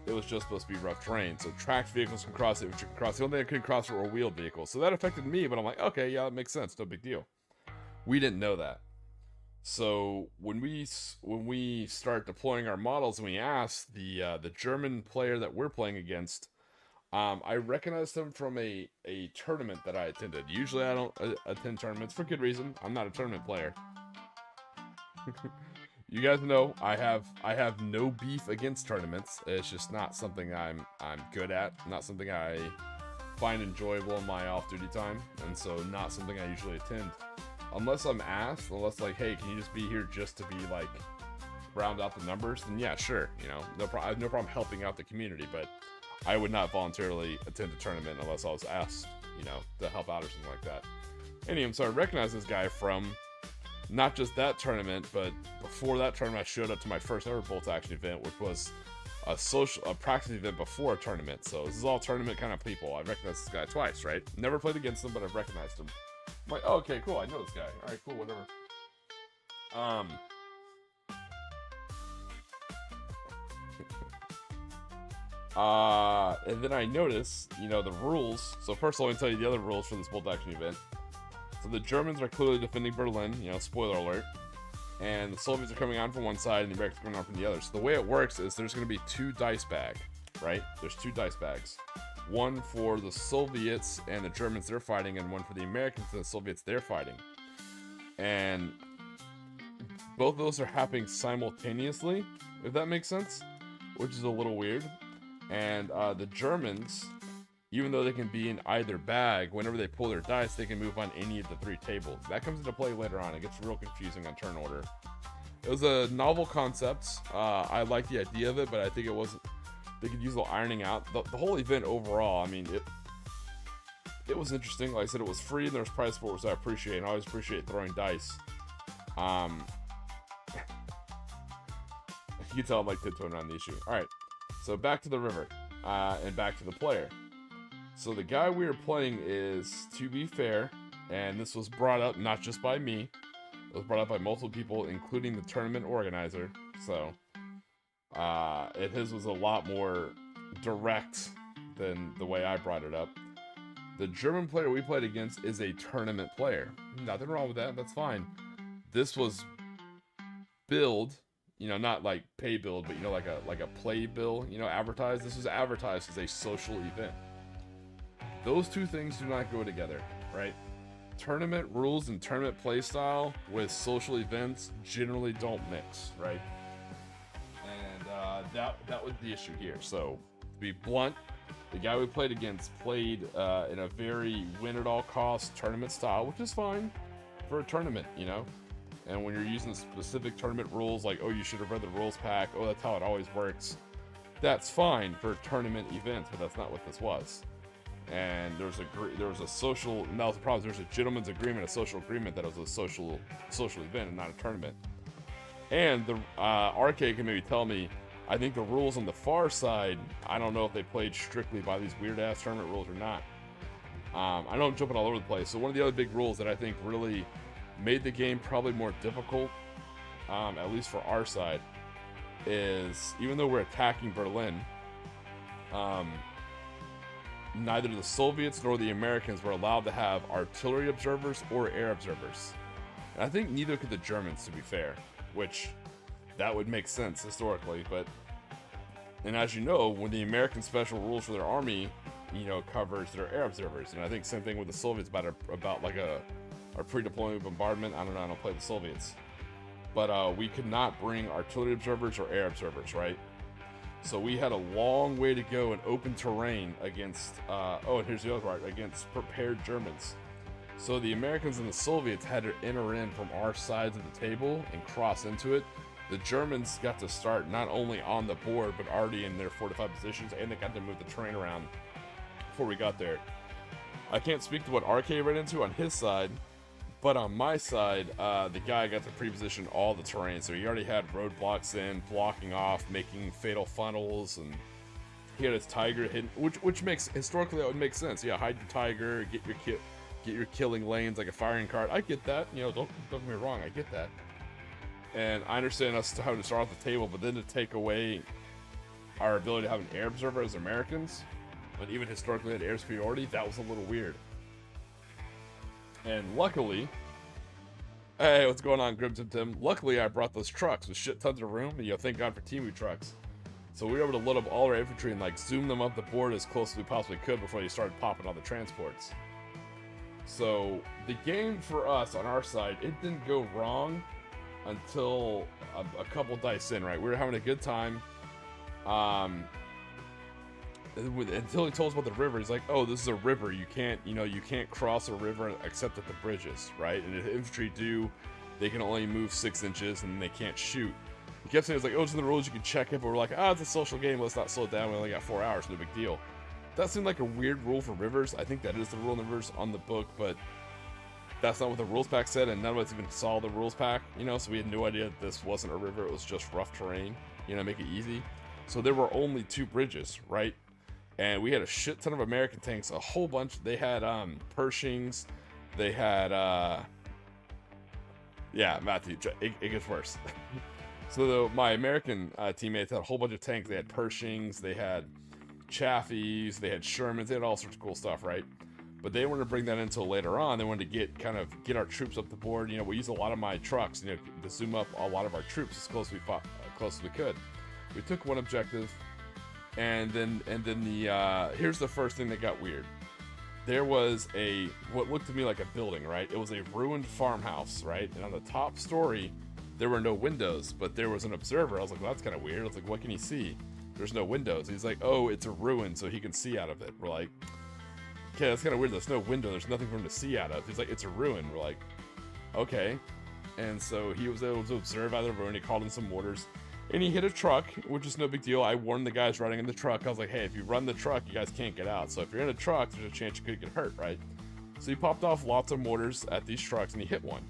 it was just supposed to be rough terrain. So tracked vehicles can cross it, which you can cross. The only thing I couldn't cross were wheeled vehicles. So that affected me, but I'm like, okay, yeah, that makes sense, no big deal. We didn't know that. So when we start deploying our models and we asked the German player that we're playing against, I recognized him from a tournament that I attended. Usually I don't attend tournaments for good reason. I'm not a tournament player. You guys know I have no beef against tournaments. It's just not something I'm good at. Not something I find enjoyable in my off-duty time, and so not something I usually attend. Unless I'm asked, unless like, hey, can you just be here just to be like round out the numbers? Then yeah, sure. You know, I have no problem helping out the community, but I would not voluntarily attend a tournament unless I was asked, you know, to help out or something like that. Anyway, so I recognize this guy from not just that tournament, but before that tournament, I showed up to my first ever bolt action event, which was a practice event before a tournament. So this is all tournament kind of people. I recognized this guy twice, right? Never played against him, but I've recognized him. I'm like, oh, okay, cool. I know this guy. All right, cool, whatever. And then I notice, you know, the rules. So first, let me tell you the other rules for this bolt action event. So the Germans are clearly defending Berlin, you know, spoiler alert. And the Soviets are coming on from one side and the Americans are coming on from the other. So the way it works is there's going to be two dice bags, right? There's two dice bags. One for the Soviets and the Germans they're fighting, and one for the Americans and the Soviets they're fighting. And both of those are happening simultaneously, if that makes sense, which is a little weird. And the Germans, even though they can be in either bag, whenever they pull their dice, they can move on any of the three tables. That comes into play later on. It gets real confusing on turn order. It was a novel concept. I like the idea of it, but I think it wasn't. They could use a little ironing out. The whole event overall, I mean, it was interesting. Like I said, it was free and there was prize for it, which I appreciate. And I always appreciate throwing dice. You can tell I'm like tiptoeing around the issue. All right, so back to the river and back to the player. So the guy we were playing is, to be fair, and this was brought up not just by me, it was brought up by multiple people, including the tournament organizer. So his was a lot more direct than the way I brought it up. The German player we played against is a tournament player. Nothing wrong with that. That's fine. This was billed, you know, not like pay build, but you know, like a play bill, you know, advertised. This was advertised as a social event. Those two things do not go together, right? Tournament rules and tournament play style with social events generally don't mix, right? And that was the issue here. So to be blunt, the guy we played against played in a very win at all costs tournament style, which is fine for a tournament, you know. And when you're using specific tournament rules, like, oh, you should have read the rules pack, oh, that's how it always works, that's fine for tournament events, but that's not what this was. And there was a social, and that was the problem. There was a gentleman's agreement, a social agreement that it was a social event and not a tournament. And the RK can maybe tell me, I think the rules on the far side, I don't know if they played strictly by these weird ass tournament rules or not. I know I'm jumping all over the place. So one of the other big rules that I think really made the game probably more difficult, at least for our side, is even though we're attacking Berlin, neither the Soviets nor the Americans were allowed to have artillery observers or air observers. And I think neither could the Germans, to be fair, which that would make sense historically, and as you know, when the American special rules for their army, you know, covers their air observers, and I think same thing with the Soviets about like a pre-deployment bombardment. I don't know, I don't play the Soviets, but we could not bring artillery observers or air observers, right? So we had a long way to go in open terrain against, and here's the other part, against prepared Germans. So the Americans and the Soviets had to enter in from our sides of the table and cross into it. The Germans got to start not only on the board, but already in their fortified positions, and they got to move the terrain around before we got there. I can't speak to what RK ran into on his side, but on my side, the guy got to pre-position all the terrain, so he already had roadblocks in, blocking off, making fatal funnels, and he had his tiger hidden, which makes, historically that would make sense. Yeah, hide your tiger, get your killing lanes like a firing card. I get that. You know, don't get me wrong, I get that. And I understand us having to start off the table, but then to take away our ability to have an air observer as Americans, but even historically had air superiority, that was a little weird. And luckily, hey, what's going on, Grimton Tim? Luckily, I brought those trucks with shit tons of room, and you know, thank God for Timu trucks. So we were able to load up all our infantry and like zoom them up the board as close as we possibly could before they started popping on the transports. So the game for us on our side, it didn't go wrong until a couple dice in, right? We were having a good time. Until he told us about the river. He's like, oh, this is a river. You can't cross a river except at the bridges, right? And if infantry do, they can only move 6 inches and they can't shoot. He kept saying, it's like, oh, it's in the rules, you can check it, but we're like, it's a social game, let's not slow it down, we only got 4 hours, no big deal. That seemed like a weird rule for rivers. I think that is the rule in the rivers on the book, but that's not what the rules pack said, and none of us even saw the rules pack, you know, so we had no idea that this wasn't a river, it was just rough terrain, you know, make it easy. So there were only 2 bridges, right? And we had a shit ton of American tanks, a whole bunch. They had Pershings, they had yeah, Matthew, it gets worse. So my American teammates had a whole bunch of tanks. They had Pershings, they had Chaffies, they had Shermans, they had all sorts of cool stuff, right? But they wanted to bring that in until later on. They wanted to get our troops up the board. You know, we used a lot of my trucks, you know, to zoom up a lot of our troops as close as we could. We took one objective, and then the here's the first thing that got weird. There was what looked to me like a building, right? It was a ruined farmhouse, right? And on the top story, there were no windows, but there was an observer. I was like, well, that's kind of weird. I was like, what can he see? There's no windows. He's like, oh, it's a ruin, so he can see out of it. We're like, okay, that's kind of weird. There's no window. There's nothing for him to see out of. He's like, it's a ruin. We're like, okay. And so he was able to observe out of the ruin. He called in some mortars, and he hit a truck, which is no big deal. I warned the guys riding in the truck. I was like, hey, if you run the truck, you guys can't get out. So if you're in a truck, there's a chance you could get hurt, right? So he popped off lots of mortars at these trucks, and he hit one.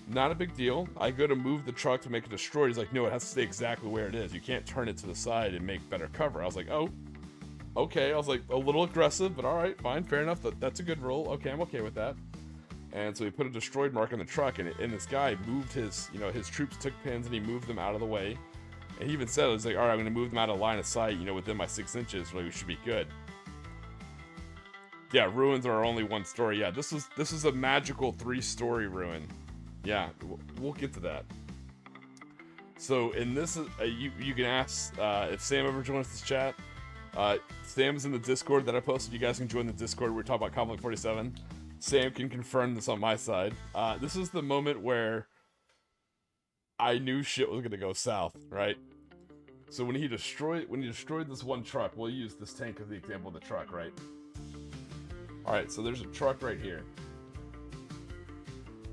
Not a big deal. I go to move the truck to make it destroyed. He's like, no, it has to stay exactly where it is. You can't turn it to the side and make better cover. I was like, oh, okay. I was like, a little aggressive, but all right, fine, fair enough. That's a good rule. Okay, I'm okay with that. And so he put a destroyed mark on the truck, and this guy moved his troops took pins, and he moved them out of the way. And he even said, it was like, all right, I'm going to move them out of line of sight, within my 6 inches. Really, we should be good. Yeah, ruins are only 1 story. Yeah, this is a magical 3-story ruin. Yeah, we'll get to that. So in this, you can ask if Sam ever joins this chat. Sam's in the Discord that I posted. You guys can join the Discord. We're talking about Conflict 47. Sam can confirm this on my side. This is the moment where I knew shit was gonna go south, right? So when he destroyed this one truck, we'll use this tank as the example of the truck, right? All right, so there's a truck right here.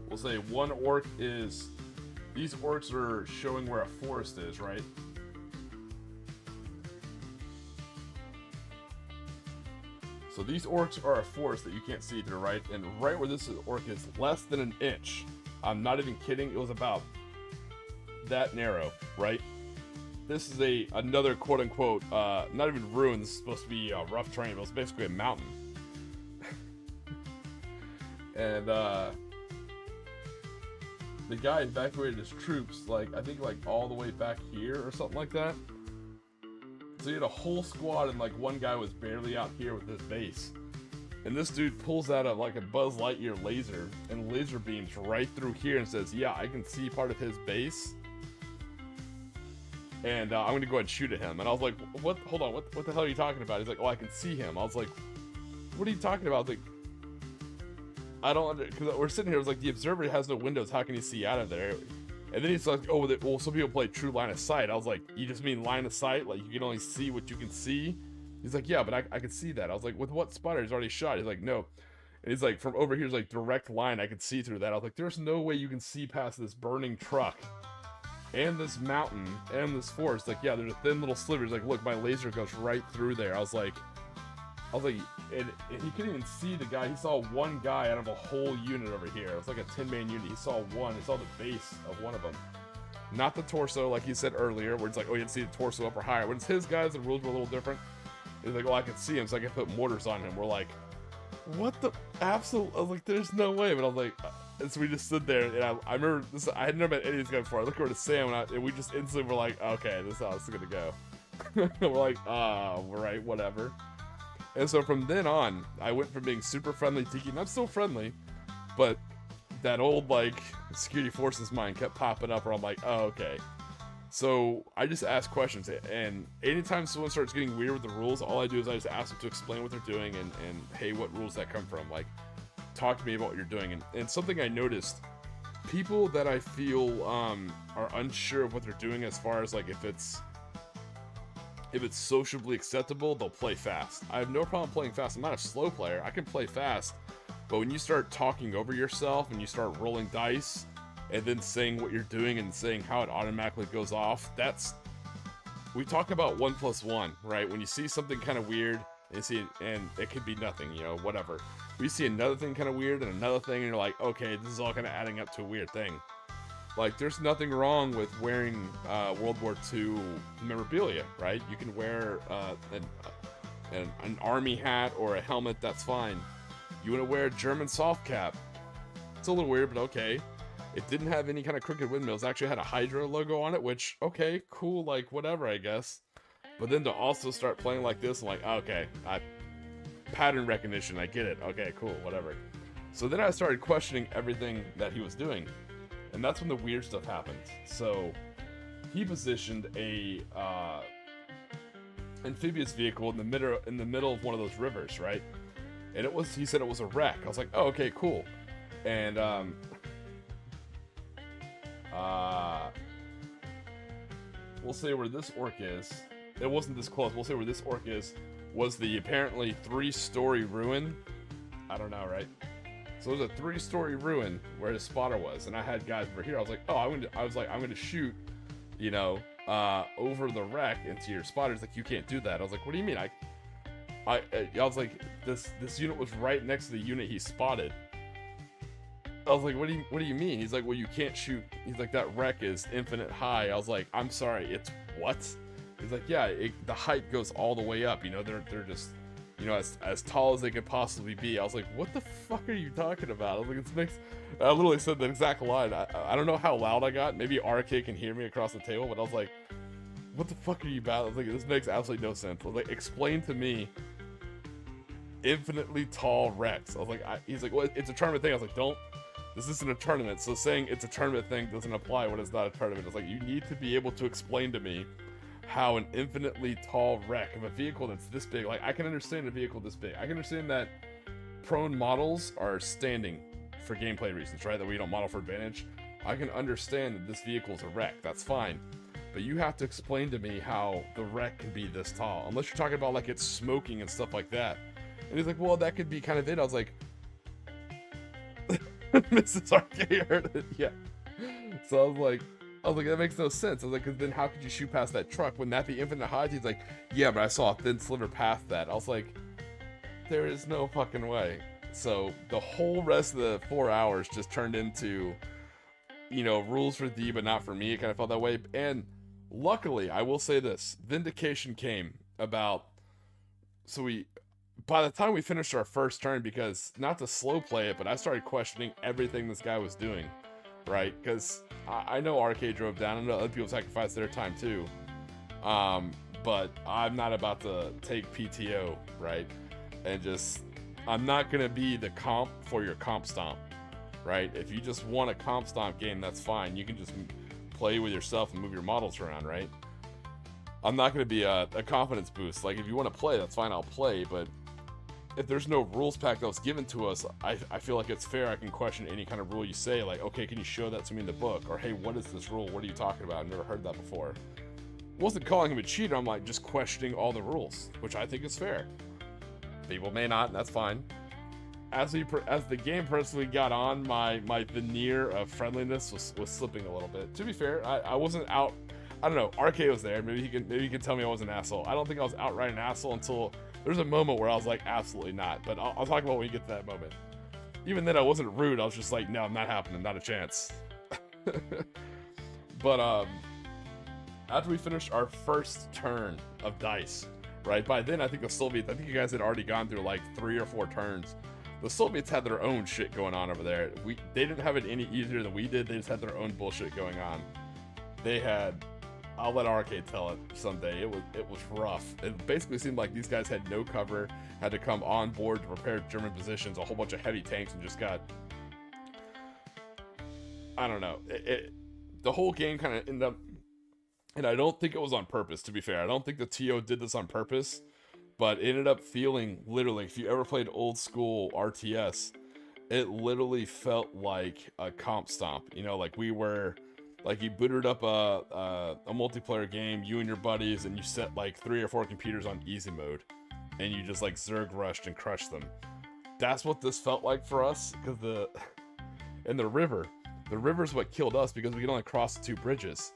We'll say one orc is... These orcs are showing where a forest is, right? So these orcs are a forest that you can't see through, right? And right where this orc is, less than an inch. I'm not even kidding, it was about that narrow, right? This is another quote-unquote, not even ruin, this is supposed to be rough terrain, but it's basically a mountain. And, the guy evacuated his troops, I think all the way back here or something like that. So he had a whole squad and one guy was barely out here with his base. And this dude pulls out a Buzz Lightyear laser and laser beams right through here and says, yeah, I can see part of his base. And I'm gonna go ahead and shoot at him. And I was like, what? Hold on, what the hell are you talking about? He's like, oh, I can see him. I was like, what are you talking about? I was like, I don't because we're sitting here. It was like the observer has no windows. How can he see out of there? And then he's like, "Oh, well, some people play true line of sight." I was like, "You just mean line of sight? Like you can only see what you can see?" He's like, "Yeah, but I can see that." I was like, "With what spotter? He's already shot." He's like, "No." And he's like, "From over here's direct line. I can see through that." I was like, "There's no way you can see past this burning truck and this mountain and this forest." Like, yeah, there's a thin little sliver. He's like, "Look, my laser goes right through there." I was like, and he couldn't even see the guy. He saw one guy out of a whole unit over here. It was like a 10-man unit. He saw one. He saw the base of one of them. Not the torso, like he said earlier, where it's like, oh, you didn't see the torso up or higher. When it's his guys, the rules were a little different. He's like, well, I can see him, so I can put mortars on him. We're like, what the absolute? I was like, there's no way. But I was like, and so we just stood there, and I remember this. I had never met any of these guys before. I looked over to Sam, and we just instantly were like, okay, this is how it's gonna go. We're like, right, whatever. And so from then on, I went from being super friendly Tiki, and I'm still friendly, but that old like security forces mind kept popping up, where I'm like, oh, okay. So I just ask questions, and anytime someone starts getting weird with the rules, all I do is I just ask them to explain what they're doing, and hey, what rules that come from? Like, talk to me about what you're doing. And something I noticed, people that I feel are unsure of what they're doing, as far as like if it's sociably acceptable, they'll play fast. I have no problem playing fast. I'm not a slow player. I can play fast, but when you start talking over yourself and you start rolling dice and then saying what you're doing and saying how it automatically goes off, we talk about 1 + 1, right? When you see something kind of weird and it could be nothing, you know, whatever. We see another thing kind of weird and another thing, and you're like, okay, this is all kind of adding up to a weird thing. Like, there's nothing wrong with wearing World War II memorabilia, right? You can wear an army hat or a helmet, that's fine. You want to wear a German soft cap. It's a little weird, but okay. It didn't have any kind of crooked windmills. It actually had a Hydra logo on it, which, okay, cool, like, whatever, I guess. But then to also start playing like this, I'm like, okay, pattern recognition, I get it. Okay, cool, whatever. So then I started questioning everything that he was doing. And that's when the weird stuff happened. So he positioned a amphibious vehicle in the middle of one of those rivers, right? And he said it was a wreck. I was like, oh, okay, cool. And we'll say where this orc is. It wasn't this close. We'll say where this orc is was the apparently 3-story ruin. I don't know, right? So it was a 3-story ruin where his spotter was, and I had guys over here. I was like, oh, I'm gonna shoot, you know, over the wreck into your spotters. Like, you can't do that. I was like, what do you mean? I was like, this unit was right next to the unit he spotted. I was like, what do you mean? He's like, well, you can't shoot. He's like, that wreck is infinite high. I was like, I'm sorry, it's what? He's like, yeah, the height goes all the way up. You know, they're just, you know, as tall as they could possibly be. I was like, what the fuck are you talking about? I was like, I literally said that exact line. I don't know how loud I got. Maybe RK can hear me across the table, but I was like, what the fuck are you about? I was like, this makes absolutely no sense. I was like, explain to me infinitely tall wrecks. I was like, he's like, well, it's a tournament thing. I was like, this isn't a tournament. So saying it's a tournament thing doesn't apply when it's not a tournament. It's like, you need to be able to explain to me how an infinitely tall wreck of a vehicle that's this big, like, I can understand a vehicle this big. I can understand that prone models are standing for gameplay reasons, right? That we don't model for advantage. I can understand that this vehicle is a wreck. That's fine. But you have to explain to me how the wreck can be this tall. Unless you're talking about, like, it's smoking and stuff like that. And he's like, well, that could be kind of it. I was like, Mrs. RK heard it, yeah. So I was like, that makes no sense. I was like, 'cause then how could you shoot past that truck? Wouldn't that be infinite height? He's like, yeah, but I saw a thin sliver past that. I was like, there is no fucking way. So the whole rest of the 4 hours just turned into, you know, rules for thee, but not for me. It kind of felt that way. And luckily, I will say this, vindication came about, by the time we finished our first turn, because not to slow play it, but I started questioning everything this guy was doing, right? Because I know RK drove down, I know other people sacrificed their time too, but I'm not about to take PTO, right? And just, I'm not gonna be the comp for your comp stomp, right? If you just want a comp stomp game, that's fine. You can just play with yourself and move your models around, right? I'm not gonna be a confidence boost. Like, if you want to play, that's fine, I'll play, but if there's no rules pack that was given to us, I feel like it's fair. I can question any kind of rule you say, like, okay, can you show that to me in the book? Or, hey, what is this rule? What are you talking about? I've never heard that before. I wasn't calling him a cheater. I'm like, just questioning all the rules, which I think is fair. People may not, and that's fine. As the game personally got on, my veneer of friendliness was slipping a little bit. To be fair, I wasn't out. I don't know. RK was there. Maybe he can tell me I was an asshole. I don't think I was outright an asshole until there's a moment where I was like, absolutely not. But I'll talk about when we get to that moment. Even then, I wasn't rude. I was just like, no, not happening. Not a chance. But after we finished our first turn of dice, right? By then, I think you guys had already gone through like 3 or 4 turns. The Soviets had their own shit going on over there. They didn't have it any easier than we did. They just had their own bullshit going on. They had, I'll let Arcade tell it someday. It was rough. It basically seemed like these guys had no cover, had to come on board to prepare German positions, a whole bunch of heavy tanks, and just got, I don't know. The whole game kind of ended up, and I don't think it was on purpose, to be fair. I don't think the TO did this on purpose, but it ended up feeling, literally, if you ever played old school RTS, it literally felt like a comp stomp. You know, like you booted up a multiplayer game, you and your buddies, and you set like 3 or 4 computers on easy mode, and you just like Zerg rushed and crushed them. That's what this felt like for us, because the river's what killed us, because we could only cross the 2 bridges.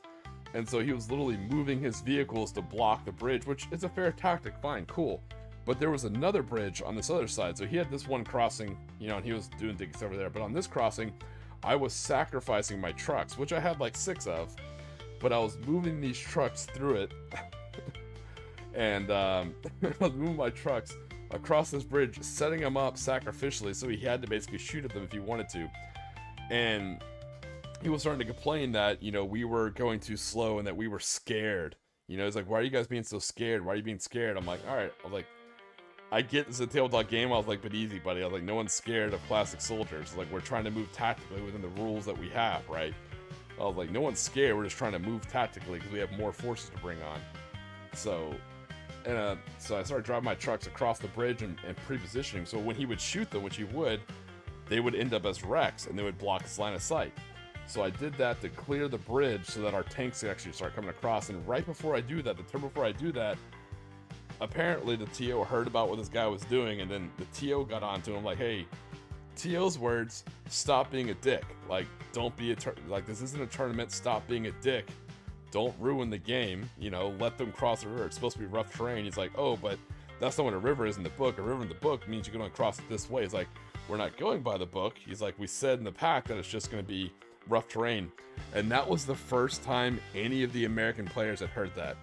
And so he was literally moving his vehicles to block the bridge, which is a fair tactic, fine, cool. But there was another bridge on this other side, so he had this one crossing, you know, and he was doing things over there. But on this crossing, I was sacrificing my trucks, which I had like 6 of, but I was moving these trucks through it. And I was moving my trucks across this bridge, setting them up sacrificially, so he had to basically shoot at them if he wanted to. And he was starting to complain that, you know, we were going too slow and that we were scared. You know, he's like, why are you guys being so scared? Why are you being scared? I'm like, all right. I was like, I get this is a tabletop game. I was like, but easy, buddy. I was like, no one's scared of classic soldiers. Like, we're trying to move tactically within the rules that we have, right? I was like, no one's scared. We're just trying to move tactically because we have more forces to bring on. So I started driving my trucks across the bridge and pre-positioning. So when he would shoot them, which he would, they would end up as wrecks and they would block his line of sight. So I did that to clear the bridge so that our tanks could actually start coming across. And right before I do that, the turn before I do that, apparently the TO heard about what this guy was doing, and then the TO got onto him like, hey, TO's words, stop being a dick. Like, don't be like, this isn't a tournament, stop being a dick. Don't ruin the game, you know, let them cross the river. It's supposed to be rough terrain. He's like, oh, but that's not what a river is in the book. A river in the book means you can only cross it this way. It's like, we're not going by the book. He's like, we said in the pack that it's just going to be rough terrain. And that was the first time any of the American players had heard that.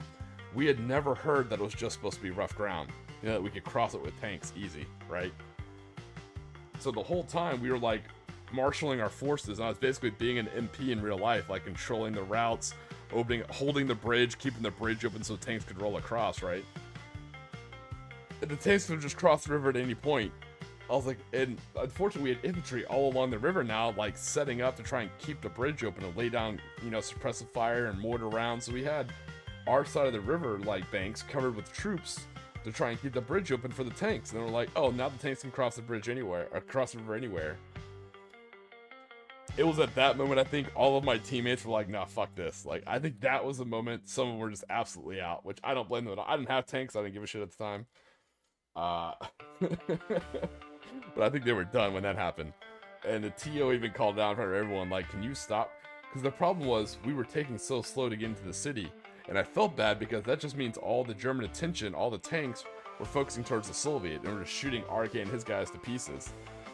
We had never heard that it was just supposed to be rough ground, you know, that we could cross it with tanks easy, right? So the whole time we were like marshaling our forces, and I was basically being an MP in real life, like controlling the routes, holding the bridge, keeping the bridge open so tanks could roll across, right? And the tanks could just cross the river at any point. I was like, and unfortunately we had infantry all along the river now, like setting up to try and keep the bridge open and lay down, you know, suppressive fire and mortar rounds. So we had our side of the river, like banks, covered with troops to try and keep the bridge open for the tanks. And then we're like, oh, now the tanks can cross the bridge anywhere, or cross the river anywhere. It was at that moment, I think all of my teammates were like, nah, fuck this. Like, I think that was the moment some of them were just absolutely out, which I don't blame them at all. I didn't have tanks, I didn't give a shit at the time. But I think they were done when that happened. And the TO even called down in front of everyone, like, can you stop? Because the problem was, we were taking so slow to get into the city. And I felt bad because that just means all the German attention, all the tanks, were focusing towards the Soviet. And we were shooting RK and his guys to pieces.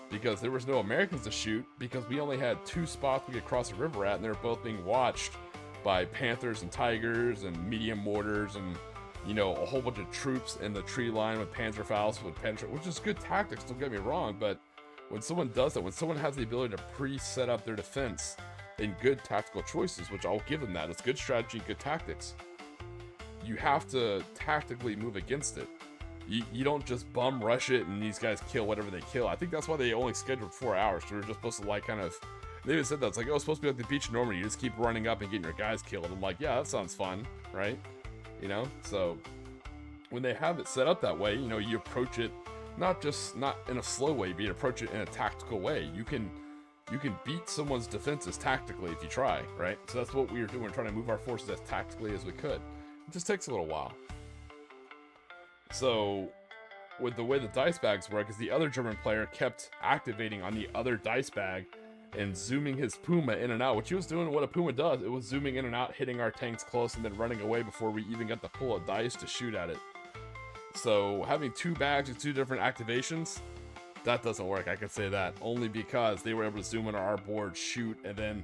Because there was no Americans to shoot, because we only had 2 spots we could cross the river at, and they were both being watched by Panthers and Tigers and medium mortars and, you know, a whole bunch of troops in the tree line with Panzerfaust, which is good tactics, don't get me wrong, but when someone does that, when someone has the ability to pre-set up their defense in good tactical choices, which I'll give them that, it's good strategy, good tactics, you have to tactically move against it. You don't just bum rush it and these guys kill whatever they kill. I think that's why they only scheduled 4 hours, so we're just supposed to like kind of, they even said that, it's like, oh, it's supposed to be like the beach in Normandy, you just keep running up and getting your guys killed. I'm like, yeah, that sounds fun, right? You know, so when they have it set up that way, you know, you approach it not in a slow way, but you approach it in a tactical way. You can beat someone's defenses tactically if you try, right? So that's what we were doing. We're trying to move our forces as tactically as we could. It just takes a little while. So with the way the dice bags work is the other German player kept activating on the other dice bag and zooming his Puma in and out, which he was doing what a Puma does. It was zooming in and out, hitting our tanks close, and then running away before we even got to pull a dice to shoot at it. So having 2 bags with 2 different activations, that doesn't work, I can say that. Only because they were able to zoom in on our board, shoot, and then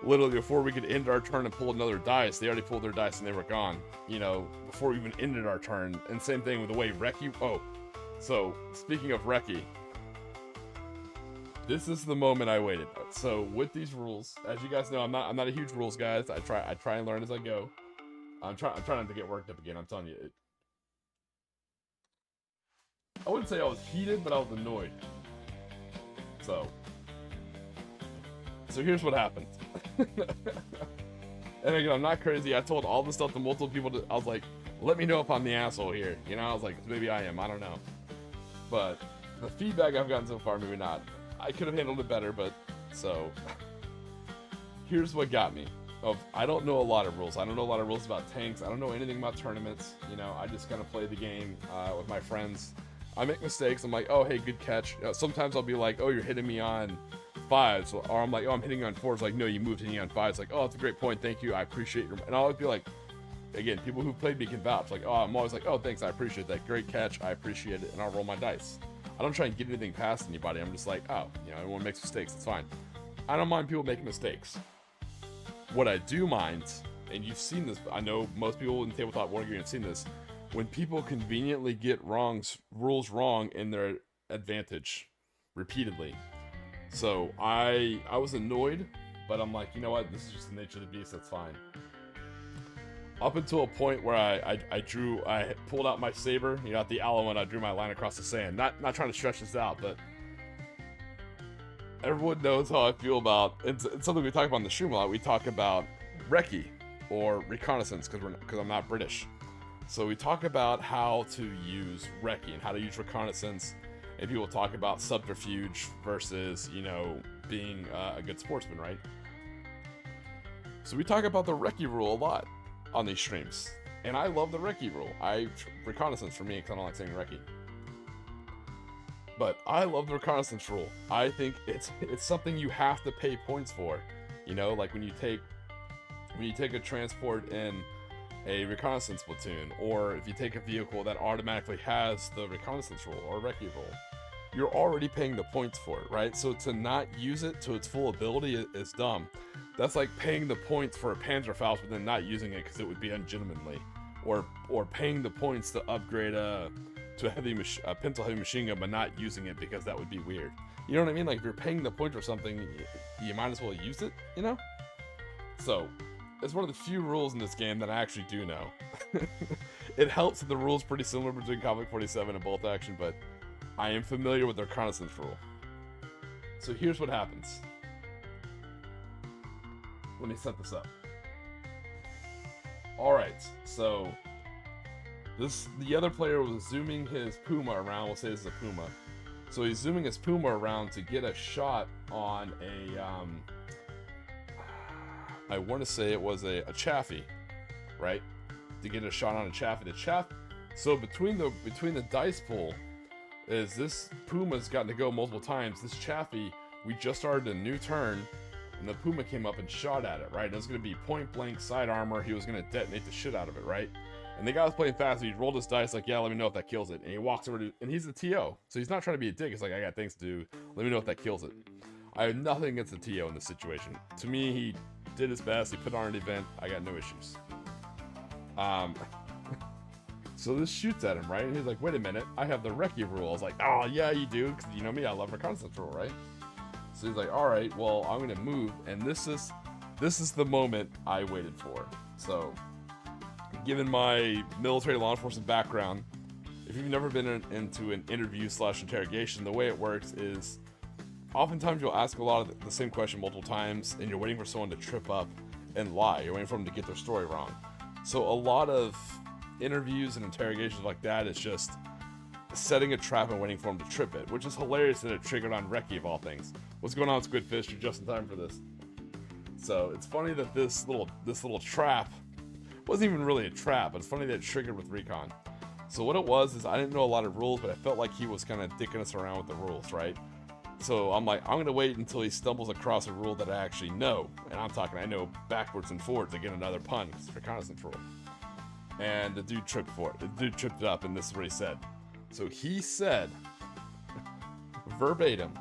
literally before we could end our turn and pull another dice, they already pulled their dice and they were gone, you know, before we even ended our turn. And same thing with the way Reki, oh, so speaking of Reki, this is the moment I waited. So with these rules, as you guys know, I'm not a huge rules guy. I try and learn as I go. I'm trying not to get worked up again. I'm telling you, I wouldn't say I was heated, but I was annoyed. So here's what happened. And again, I'm not crazy. I told all this stuff to multiple people. I was like, let me know if I'm the asshole here. You know, I was like, maybe I am. I don't know. But the feedback I've gotten so far, maybe not. I could have handled it better, but so here's what got me. I don't know a lot of rules. I don't know a lot of rules about tanks. I don't know anything about tournaments. You know, I just kind of play the game with my friends. I make mistakes. I'm like, oh, hey, good catch. Sometimes I'll be like, oh, you're hitting me on 5s. Or I'm like, oh, I'm hitting you on 4s. Like, no, you moved hitting me on 5s. Like, oh, that's a great point. Thank you. I appreciate your... And I'll always be like, again, people who played me can vouch. Like, oh, I'm always like, oh, thanks. I appreciate that. Great catch. I appreciate it. And I'll roll my dice. I don't try and get anything past anybody. I'm just like, oh, you know, everyone makes mistakes. It's fine. I don't mind people making mistakes. What I do mind, and you've seen this, I know most people in tabletop wargaming have seen this, when people conveniently get rules wrong in their advantage repeatedly. So I was annoyed, but I'm like, you know what? This is just the nature of the beast. That's fine. Up until a point where I pulled out my saber, you know, at the aloe, and I drew my line across the sand. Not trying to stretch this out, but everyone knows how I feel about it's something we talk about in the stream a lot. We talk about recce or reconnaissance because I'm not British. So we talk about how to use recce and how to use reconnaissance, and people talk about subterfuge versus, you know, being a good sportsman, right? So we talk about the recce rule a lot on these streams, and I love the recce rule. Reconnaissance for me because I don't like saying recce. But I love the reconnaissance rule. I think it's something you have to pay points for. You know, like when you take a transport in a reconnaissance platoon, or if you take a vehicle that automatically has the reconnaissance rule or recce rule, you're already paying the points for it, right? So to not use it to its full ability is dumb. That's like paying the points for a Panzerfaust but then not using it because it would be ungentlemanly, or paying the points to upgrade to a pencil heavy machine gun but not using it because that would be weird. You know what I mean? Like if you're paying the point for something, you might as well use it, you know? So it's one of the few rules in this game that I actually do know. It helps that the rules pretty similar between Conflict 47 and Bolt Action, but I am familiar with their reconnaissance rule. So here's what happens. Let me set this up. Alright, so the other player was zooming his Puma around. We'll say this is a Puma. So he's zooming his Puma around to get a shot on I want to say it was a Chaffee, right? To get a shot on a Chaffee. So between the dice pool is this Puma's gotten to go multiple times. This Chaffee, we just started a new turn, and the Puma came up and shot at it, right? And it was going to be point blank side armor. He was going to detonate the shit out of it, right? And the guy was playing fast. So he rolled his dice like, yeah, let me know if that kills it. And he walks over to, and he's the TO. So he's not trying to be a dick. It's like, I got things to do. Let me know if that kills it. I have nothing against the TO in this situation. To me, he did his best. He put on an event. I got no issues. So this shoots at him, right? And he's like, wait a minute. I have the recce rule. I was like, oh, yeah, you do. Because you know me. I love reconnaissance rule, right? So he's like, all right, well, I'm going to move. And this is the moment I waited for. So given my military law enforcement background, if you've never been into an interview / interrogation, the way it works is oftentimes you'll ask a lot of the same question multiple times, and you're waiting for someone to trip up and lie. You're waiting for them to get their story wrong. So a lot of interviews and interrogations like that is just setting a trap and waiting for them to trip it, which is hilarious that it triggered on recce of all things. What's going on, Squidfish? You're just in time for this. So it's funny that this little trap wasn't even really a trap, but it's funny that it triggered with recon. So what it was is I didn't know a lot of rules, but I felt like he was kind of dicking us around with the rules, right? So I'm like, I'm going to wait until he stumbles across a rule that I actually know. And I'm talking, I know backwards and forwards to get another pun. It's a reconnaissance rule. And the dude tripped for it. The dude tripped it up, and this is what he said. So he said, verbatim,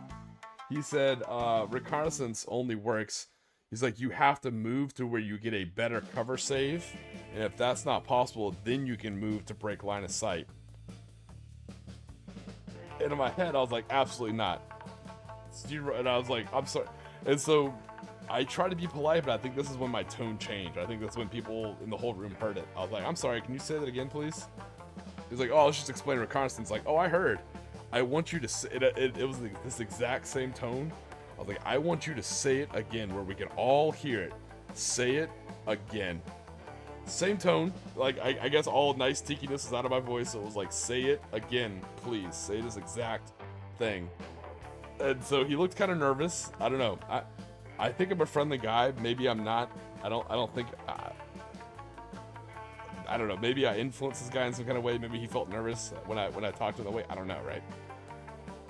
he said, reconnaissance only works. He's like, you have to move to where you get a better cover save, and if that's not possible, then you can move to break line of sight. And in my head, I was like, absolutely not. And I was like, I'm sorry. And so I tried to be polite, but I think this is when my tone changed. I think that's when people in the whole room heard it. I was like, I'm sorry, can you say that again, please? He's like, oh, let's just explain reconnaissance. Like, oh, I heard. I want you to say it. It was this exact same tone. I was like, I want you to say it again where we can all hear it. Say it again. Same tone. Like, I guess all nice tikiness is out of my voice. So it was like, say it again, please. Say this exact thing. And so he looked kind of nervous. I don't know. I think I'm a friendly guy. Maybe I'm not. I don't think. I don't know. Maybe I influenced this guy in some kind of way. Maybe he felt nervous when I talked to him that way. I don't know, right?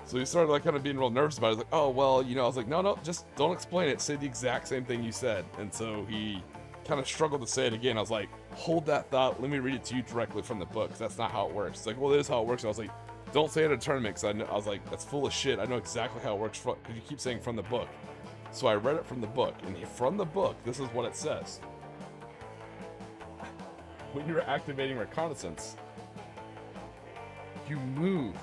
So he started like kind of being real nervous about it. I was like, oh well, you know. I was like, no, just don't explain it. Say the exact same thing you said. And so he kind of struggled to say it again. I was like, hold that thought. Let me read it to you directly from the book. 'Cause that's not how it works. It's like, well, it is how it works. And I was like, don't say it at a tournament. Because I was like, that's full of shit. I know exactly how it works because you keep saying from the book. So I read it from the book, and from the book, this is what it says. When you're activating reconnaissance, you move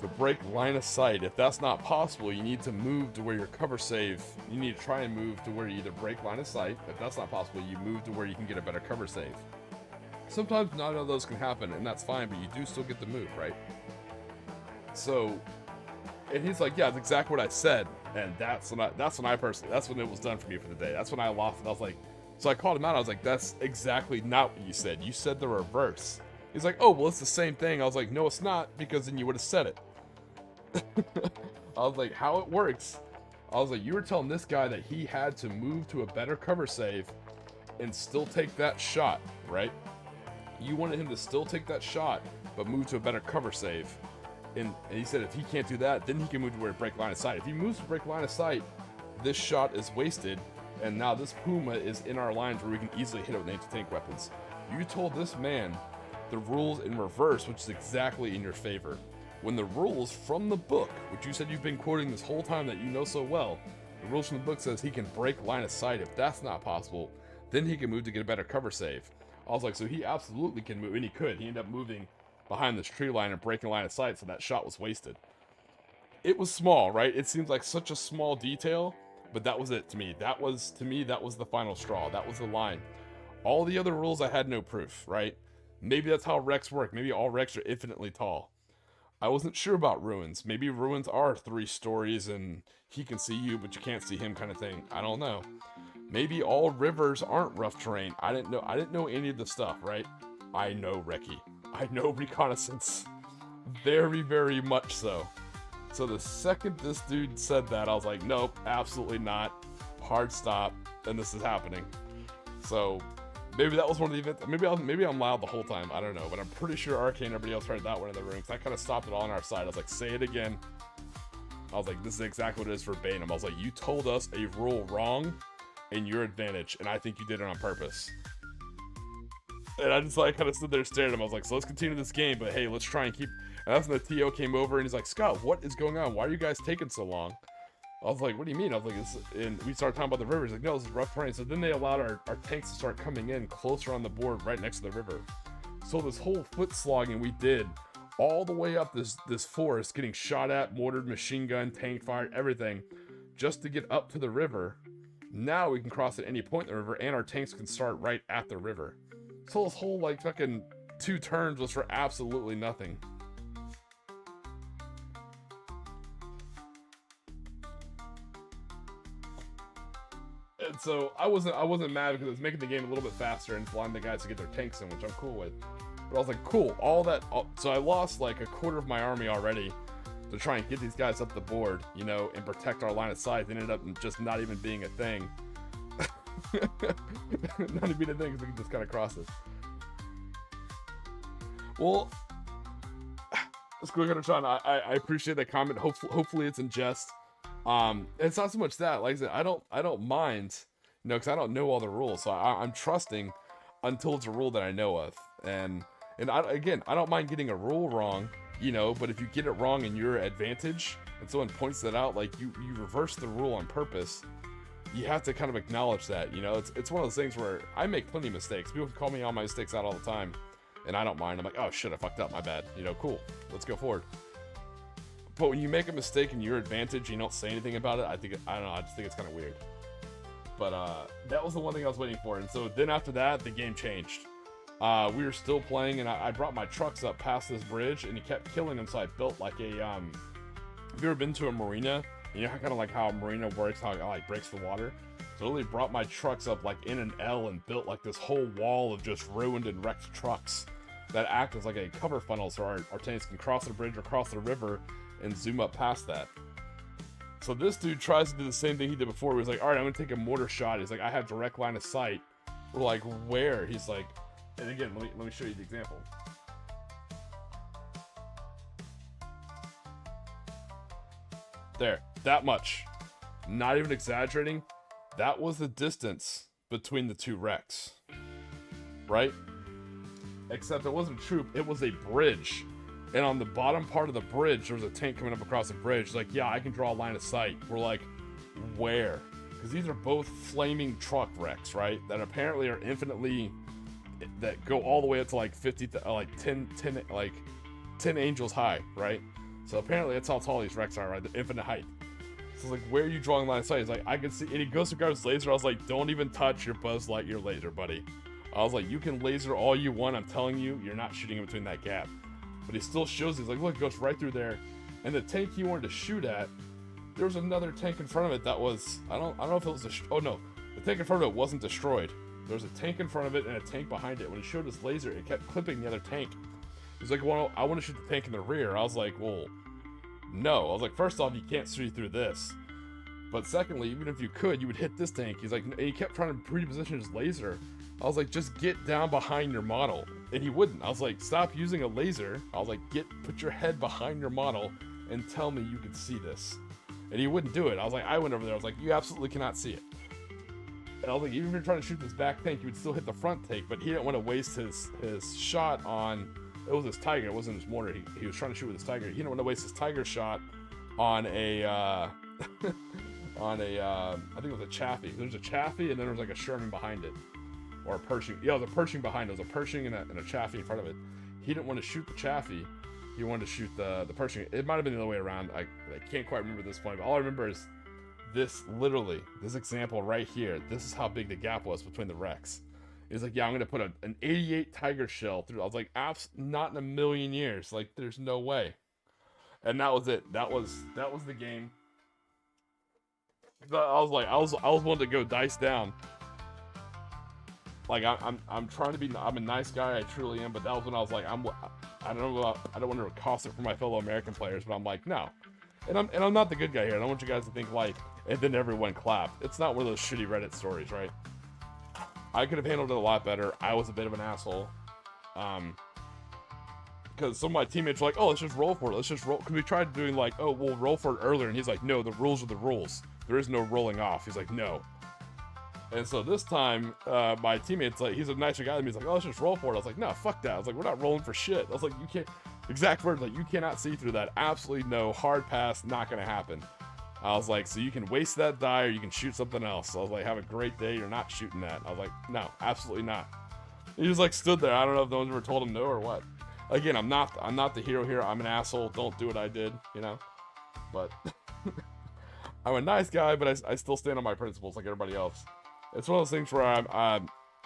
to break line of sight. If that's not possible, you need to move to where your cover save. You need to try and move to where you either break line of sight. If that's not possible, you move to where you can get a better cover save. Sometimes none of those can happen, and that's fine, but you do still get the move, right? So, and he's like, yeah, that's exactly what I said. And that's when it was done for me for the day. That's when I lost it. I was like, so I called him out. I was like, that's exactly not what you said. You said the reverse. He's like, oh, well, it's the same thing. I was like, no, it's not, because then you would have said it. I was like, how it works. I was like, you were telling this guy that he had to move to a better cover save and still take that shot, right? You wanted him to still take that shot, but move to a better cover save. And he said if he can't do that, then he can move to where it break line of sight. If he moves to break line of sight, this shot is wasted, and now this Puma is in our lines where we can easily hit it with anti-tank weapons. You told this man the rules in reverse, which is exactly in your favor. When the rules from the book, which you said you've been quoting this whole time that you know so well, the rules from the book says he can break line of sight. If that's not possible, then he can move to get a better cover save. I was like, so he absolutely can move, and he could. He ended up moving behind this tree line and breaking line of sight, so that shot was wasted. It was small, right? It seems like such a small detail, but that was it to me. That was the final straw. That was the line. All the other rules I had no proof, right? Maybe that's how wrecks work. Maybe all wrecks are infinitely tall. I wasn't sure about ruins. Maybe ruins are 3 stories and he can see you, but you can't see him kind of thing. I don't know. Maybe all rivers aren't rough terrain. I didn't know any of the stuff, right? I know Reki. I know reconnaissance. Very, very much so. So the second this dude said that, I was like, nope, absolutely not. Hard stop. And this is happening. So maybe that was one of the events. Maybe I'm loud the whole time. I don't know. But I'm pretty sure Arcane and everybody else heard that one in the room. Because I kind of stopped it all on our side. I was like, say it again. I was like, this is exactly what it is verbatim. I was like, you told us a rule wrong in your advantage. And I think you did it on purpose. And I just like kind of stood there staring at him. I was like, so let's continue this game, but hey, let's try and keep. And that's when the TO came over and he's like, Scott, what is going on? Why are you guys taking so long? I was like, what do you mean? I was like, and we started talking about the river. He's like, no, this is rough terrain. So then they allowed our tanks to start coming in closer on the board right next to the river. So this whole foot slogging we did all the way up this forest, getting shot at, mortared, machine gun, tank fired, everything, just to get up to the river. Now we can cross at any point in the river and our tanks can start right at the river. So this whole like fucking 2 turns was for absolutely nothing. And so I wasn't mad because it was making the game a little bit faster and allowing the guys to get their tanks in, which I'm cool with. But I was like, cool, so I lost like a quarter of my army already to try and get these guys up the board, you know, and protect our line of sight. They ended up just not even being a thing. Not even a thing because we can just kind of cross it. Well, let's go ahead and Sean. I appreciate that comment. Hopefully it's in jest. It's not so much that, like I said, I don't mind, you know, because I don't know all the rules, so I'm trusting until it's a rule that I know of, and I don't mind getting a rule wrong, you know, but if you get it wrong in your advantage and someone points that out, like you reverse the rule on purpose, you have to kind of acknowledge that, you know, it's one of those things where I make plenty of mistakes. People call me on my mistakes out all the time, and I don't mind. I'm like, oh shit, I fucked up, my bad. You know, cool, let's go forward. But when you make a mistake in your advantage, you don't say anything about it. I don't know, I just think it's kind of weird. But that was the one thing I was waiting for. And so then after that, the game changed. We were still playing, and I brought my trucks up past this bridge, and he kept killing them. So I built like a have you ever been to a marina? You know kind of like how a marina works, how it like breaks the water. So I literally brought my trucks up like in an L and built like this whole wall of just ruined and wrecked trucks that act as like a cover funnel, so our tanks can cross the bridge or cross the river and zoom up past that. So this dude tries to do the same thing he did before. He was like, all right, I'm gonna take a mortar shot. He's like, I have direct line of sight. We're like, where? He's like, and again, let me show you the example. There, that much. Not even exaggerating. That was the distance between the two wrecks. Right? Except it wasn't a troop, it was a bridge. And on the bottom part of the bridge, there was a tank coming up across the bridge. He's like, yeah, I can draw a line of sight. We're like, where? Because these are both flaming truck wrecks, right? That apparently are infinitely, that go all the way up to like 50, like 10 angels high, right? So apparently that's how tall these wrecks are, right? The infinite height. So it's like, where are you drawing line of sight? He's like, I can see, and he goes to grab his laser. I was like, don't even touch your Buzz Lightyear laser, buddy. I was like, you can laser all you want. I'm telling you, you're not shooting in between that gap. But he still shows, he's like, look, it goes right through there. And the tank he wanted to shoot at, there was another tank in front of it that was, I don't know if it was oh no, the tank in front of it wasn't destroyed. There was a tank in front of it and a tank behind it. When he showed his laser, it kept clipping the other tank. He's like, well, I want to shoot the tank in the rear. I was like, well, no. I was like, first off, you can't shoot through this. But secondly, even if you could, you would hit this tank. He's like, and he kept trying to pre-position his laser. I was like, just get down behind your model. And he wouldn't. I was like, stop using a laser. I was like, put your head behind your model and tell me you can see this. And he wouldn't do it. I was like, I went over there. I was like, you absolutely cannot see it. And I was like, even if you're trying to shoot this back tank, you would still hit the front tank. But he didn't want to waste his shot on, it was his Tiger. It wasn't his mortar. He was trying to shoot with his Tiger. He didn't want to waste his Tiger shot on a, I think it was a Chaffee. There's a Chaffee and then there was like a Sherman behind it. Or a Pershing. Yeah, it was a Pershing behind it. It was a Pershing and a Chaffee in front of it. He didn't want to shoot the Chaffee. He wanted to shoot the Pershing. It might have been the other way around. I can't quite remember this point, but all I remember is this, literally, this example right here. This is how big the gap was between the wrecks. He's like, yeah, I'm going to put an 88 Tiger shell through. I was like, not in a million years. Like, there's no way. And that was it. That was the game. I was like, I was willing to go dice down. Like, I'm trying to be, I'm a nice guy, I truly am, but that was when I was like, I don't want to cost it for my fellow American players, but I'm like, no. And I'm not the good guy here. I don't want you guys to think like, and then everyone clapped. It's not one of those shitty Reddit stories, right? I could have handled it a lot better. I was a bit of an asshole. Because some of my teammates were like, oh, let's just roll for it. Let's just roll. Because we tried doing like, oh, we'll roll for it earlier. And he's like, no, the rules are the rules. There is no rolling off. He's like, no. And so this time, my teammate's like, he's a nicer guy than me. He's like, oh, let's just roll for it. I was like, no, fuck that. I was like, we're not rolling for shit. I was like, you can't, exact words, like, you cannot see through that. Absolutely no, hard pass, not gonna happen. I was like, so you can waste that die or you can shoot something else. So I was like, have a great day, you're not shooting that. I was like, no, absolutely not. He just like stood there. I don't know if no one's ever told him no or what. Again, I'm not the hero here. I'm an asshole. Don't do what I did, you know? But I'm a nice guy, but I still stand on my principles like everybody else. It's one of those things where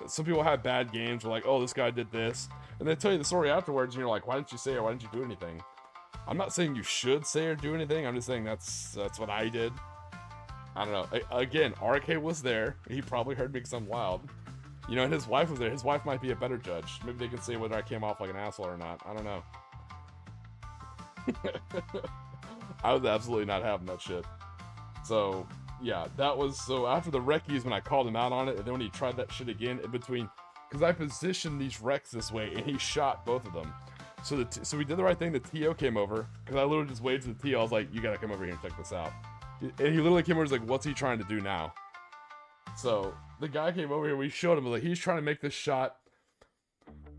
some people have bad games. Where like, oh, this guy did this, and they tell you the story afterwards, and you're like, why didn't you say it? Why didn't you do anything? I'm not saying you should say or do anything. I'm just saying that's what I did. I don't know. Again, RK was there. He probably heard me because I'm loud. You know, and his wife was there. His wife might be a better judge. Maybe they can say whether I came off like an asshole or not. I don't know. I was absolutely not having that shit. So yeah, that was, so after the recce's when I called him out on it, and then when he tried that shit again in between, because I positioned these wrecks this way, and he shot both of them. So so we did the right thing. The TO came over, because I literally just waved to the TO. I was like, you gotta come over here and check this out. And he literally came over and was like, what's he trying to do now? So the guy came over here, we showed him, like, he's trying to make this shot.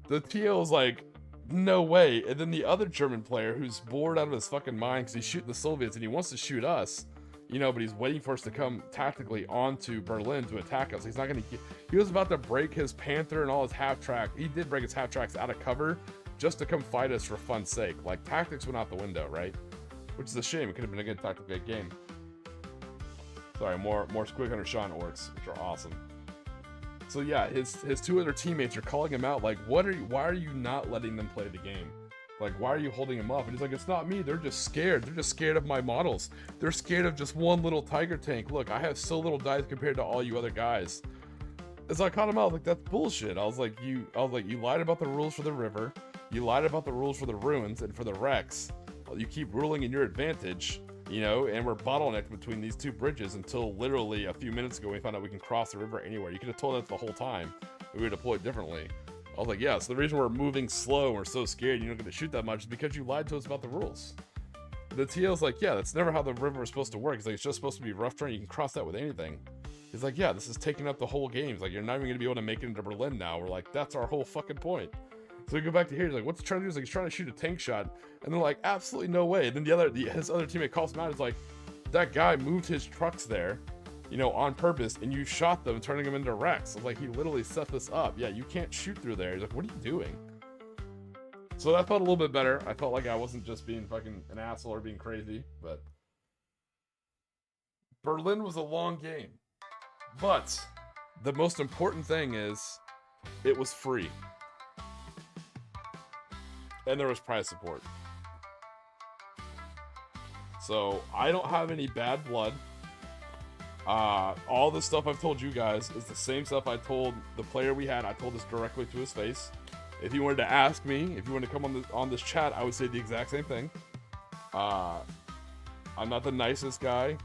The TO was like, no way. And then the other German player, who's bored out of his fucking mind because he's shooting the Soviets and he wants to shoot us, you know, but he's waiting for us to come tactically onto Berlin to attack us. He's not going to, he was about to break his Panther and all his half track. He did break his half tracks out of cover just to come fight us for fun's sake. Like, tactics went out the window, right? Which is a shame. It could have been a good tactical game. Sorry, more Squig Hunter Sean orcs, which are awesome. So yeah, his two other teammates are calling him out, like, why are you not letting them play the game? Like, why are you holding him up? And he's like, it's not me, they're just scared. They're just scared of my models. They're scared of just one little tiger tank. Look, I have so little dice compared to all you other guys. As I caught him out, like, that's bullshit. I was like, you lied about the rules for the river. You lied about the rules for the ruins and for the wrecks. You keep ruling in your advantage, you know, and we're bottlenecked between these two bridges until literally a few minutes ago we found out we can cross the river anywhere. You could have told us the whole time. We would deploy it differently. I was like, yeah, so the reason we're moving slow and we're so scared you don't get to shoot that much is because you lied to us about the rules. The TL's like, yeah, that's never how the river is supposed to work. He's like, it's just supposed to be rough terrain. You can cross that with anything. He's like, yeah, this is taking up the whole game. He's like, you're not even going to be able to make it into Berlin now. We're like, that's our whole fucking point. So we go back to here. He's like, what's he trying to do? He's like, he's trying to shoot a tank shot. And they're like, absolutely no way. And then his other teammate calls him out. He's like, that guy moved his trucks there, you know, on purpose, and you shot them, turning them into wrecks. So, like, he literally set this up. Yeah, you can't shoot through there. He's like, what are you doing? So that felt a little bit better. I felt like I wasn't just being fucking an asshole or being crazy, but Berlin was a long game. But the most important thing is it was free. And there was prize support. So I don't have any bad blood. All the stuff I've told you guys is the same stuff I told the player we had. I told this directly to his face. If you wanted to ask me, if you wanted to come on this chat, I would say the exact same thing. I'm not the nicest guy,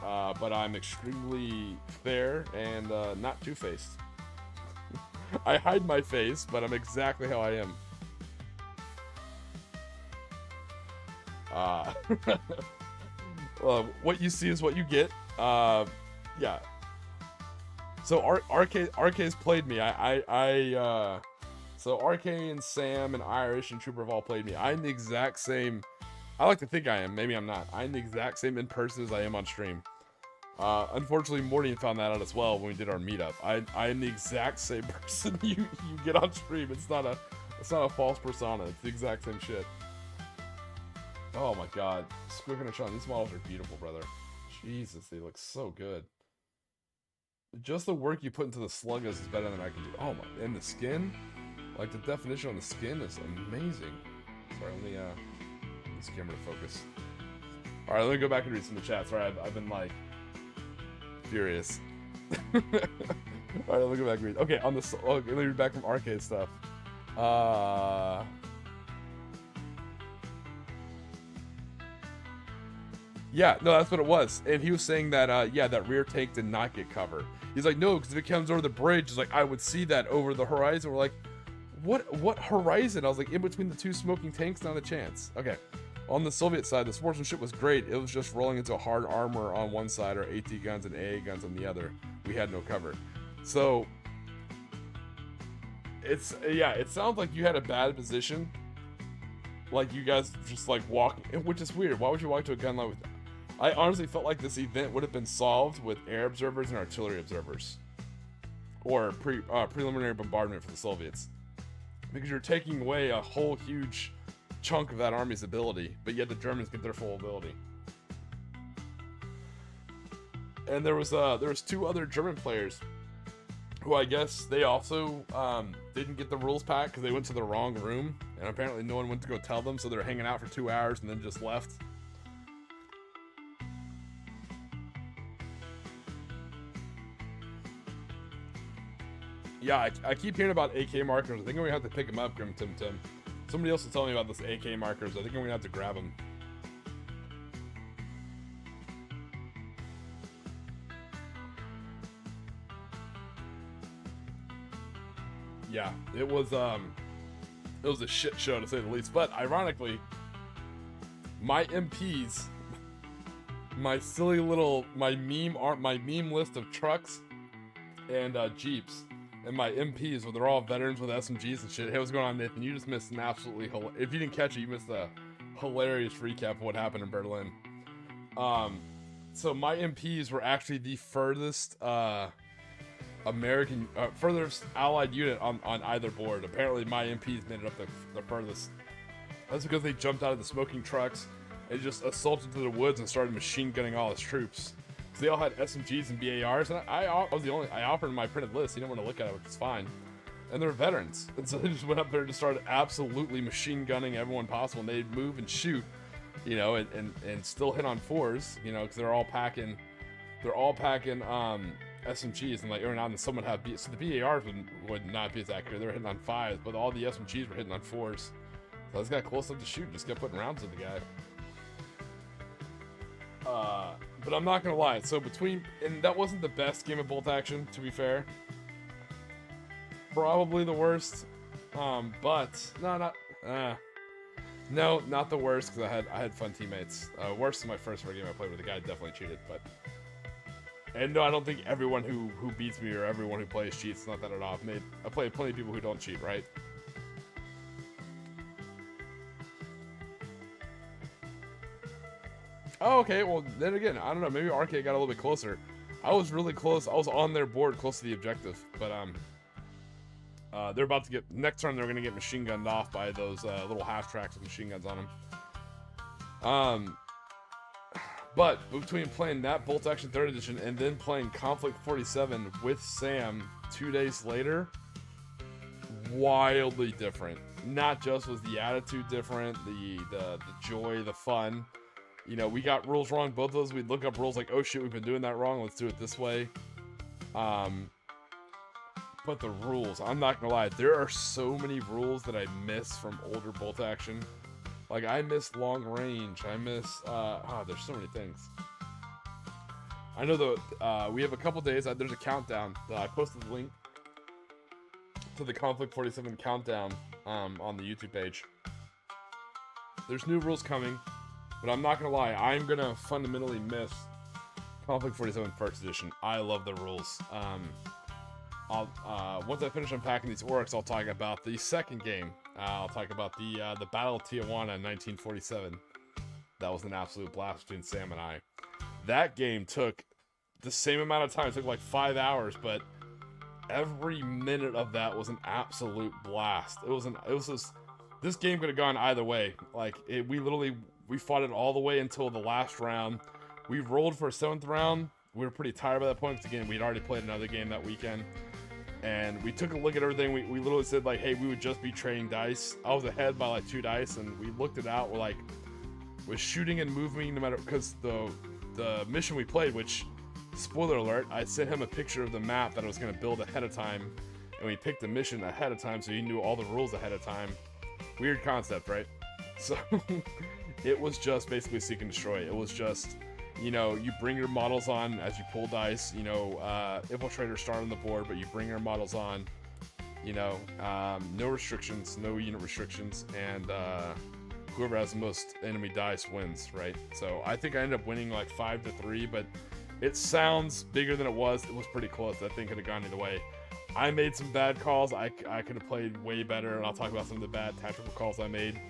but I'm extremely fair and not two-faced. I hide my face, but I'm exactly how I am. What you see is what you get. Yeah. So RK's played me. So RK and Sam and Irish and Trooper have all played me. I'm the exact same. I like to think I am. Maybe I'm not. I'm the exact same in person as I am on stream. Unfortunately, Morty found that out as well when we did our meetup. I am the exact same person you get on stream. It's not a false persona. It's the exact same shit. Oh my god. Squig and Sean, these models are beautiful, brother. Jesus, they look so good. Just the work you put into the sluggas is better than I can do. Oh my, and the skin? Like, the definition on the skin is amazing. Sorry, let me this camera to focus. Alright, let me go back and read some of the chat. Sorry, I've been, like, furious. Alright, let me go back and read. Okay, on the, okay, let me read back from arcade stuff. Yeah, no, that's what it was. And he was saying that, yeah, that rear tank did not get cover. He's like, no, because if it comes over the bridge, it's like, I would see that over the horizon. We're like, what horizon? I was like, in between the two smoking tanks, not a chance. Okay. On the Soviet side, the sportsmanship was great. It was just rolling into hard armor on one side or AT guns and AA guns on the other. We had no cover. So, it's, yeah, it sounds like you had a bad position. Like, you guys just, like, walking, which is weird. Why would you walk to a gun line with... I honestly felt like this event would have been solved with air observers and artillery observers. Or preliminary bombardment for the Soviets. Because you're taking away a whole huge chunk of that army's ability, but yet the Germans get their full ability. And there was two other German players who I guess they also didn't get the rules pack because they went to the wrong room, and apparently no one went to go tell them, so they're hanging out for 2 hours and then just left. Yeah, I keep hearing about AK markers. I think I'm gonna have to pick them up, Grim Tim Tim. Somebody else is telling me about this AK markers. I think I'm gonna have to grab them. Yeah, it was a shit show to say the least. But ironically, my MPs, my silly little my meme list of trucks and Jeeps. And my MPs, well, they're all veterans with SMGs and shit. Hey, what's going on, Nathan? You just missed an absolutely if you didn't catch it, you missed a hilarious recap of what happened in Berlin. So my MPs were actually the furthest furthest allied unit on either board. Apparently my MPs made it up the furthest. That's because they jumped out of the smoking trucks and just assaulted to the woods and started machine gunning all his troops. So they all had SMGs and BARs, and I offered my printed list. He didn't want to look at it, which is fine. And they're veterans, and so they just went up there and just started absolutely machine gunning everyone possible. And they'd move and shoot, you know, and still hit on 4s, you know, because they're all packing SMGs, and like every now and then someone had so the BARs would not be as accurate. They were hitting on 5s, but all the SMGs were hitting on 4s. So I just got close enough to shoot, just kept putting rounds at the guy. But I'm not gonna lie. So and that wasn't the best game of bolt action, to be fair. Probably the worst. But no, not the worst, because I had fun teammates. Worse than my first game I played with. The guy definitely cheated, but. And no, I don't think everyone who beats me or everyone who plays cheats. Not that at all. I play plenty of people who don't cheat, right? Oh, okay. Well, then again, I don't know. Maybe Arcade got a little bit closer. I was really close. I was on their board, close to the objective. But they're about to get next turn. They're gonna get machine gunned off by those little half tracks with machine guns on them. But between playing that Bolt Action 3rd Edition and then playing Conflict 47 with Sam 2 days later, wildly different. Not just was the attitude different, the joy, the fun. You know, we got rules wrong, both of those. We'd look up rules like, oh shit, we've been doing that wrong, let's do it this way. But the rules, I'm not gonna lie, there are so many rules that I miss from older Bolt Action. Like, I miss long range, I miss, there's so many things. I know that we have a couple days, there's a countdown. I posted the link to the Conflict 47 countdown on the YouTube page. There's new rules coming. But I'm not gonna lie, I'm gonna fundamentally miss Conflict 47 First Edition. I love the rules. Once I finish unpacking these orcs, I'll talk about the second game. I'll talk about the Battle of Tijuana in 1947. That was an absolute blast between Sam and I. That game took the same amount of time. It took like 5 hours, but every minute of that was an absolute blast. It was just, this game could have gone either way. Like, we fought it all the way until the last round. We rolled for a 7th round. We were pretty tired by that point, because again, we'd already played another game that weekend. And we took a look at everything. We literally said, like, hey, we would just be trading dice. I was ahead by like 2 dice, and we looked it out. We're like, with shooting and moving, no matter, because the mission we played, which, spoiler alert, I sent him a picture of the map that I was going to build ahead of time. And we picked the mission ahead of time, so he knew all the rules ahead of time. Weird concept, right? So... It was just basically seek and destroy. It was just, you know, you bring your models on as you pull dice. You know, infiltrators start on the board, but you bring your models on. You know, no restrictions, no unit restrictions, and whoever has the most enemy dice wins, right? So I think I ended up winning like 5-3, but it sounds bigger than it was. It was pretty close. That thing could have gone either way. I made some bad calls. I could have played way better, and I'll talk about some of the bad tactical calls I made.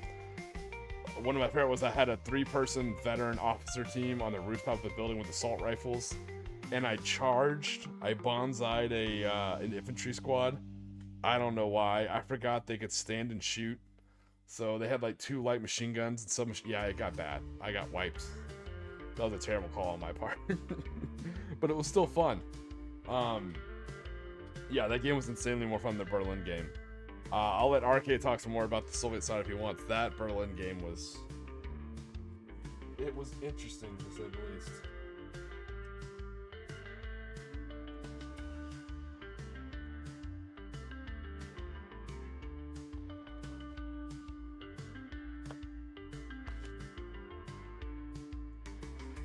One of my favorite was I had a 3-person veteran officer team on the rooftop of the building with assault rifles, and I bonsai'd an infantry squad. I don't know why. I forgot they could stand and shoot, so they had like 2 light machine guns and some. Yeah, it got bad. I got wiped. That was a terrible call on my part, but it was still fun. Yeah, that game was insanely more fun than the Berlin game. I'll let Arcade talk some more about the Soviet side if he wants. That Berlin game was interesting, to say the least.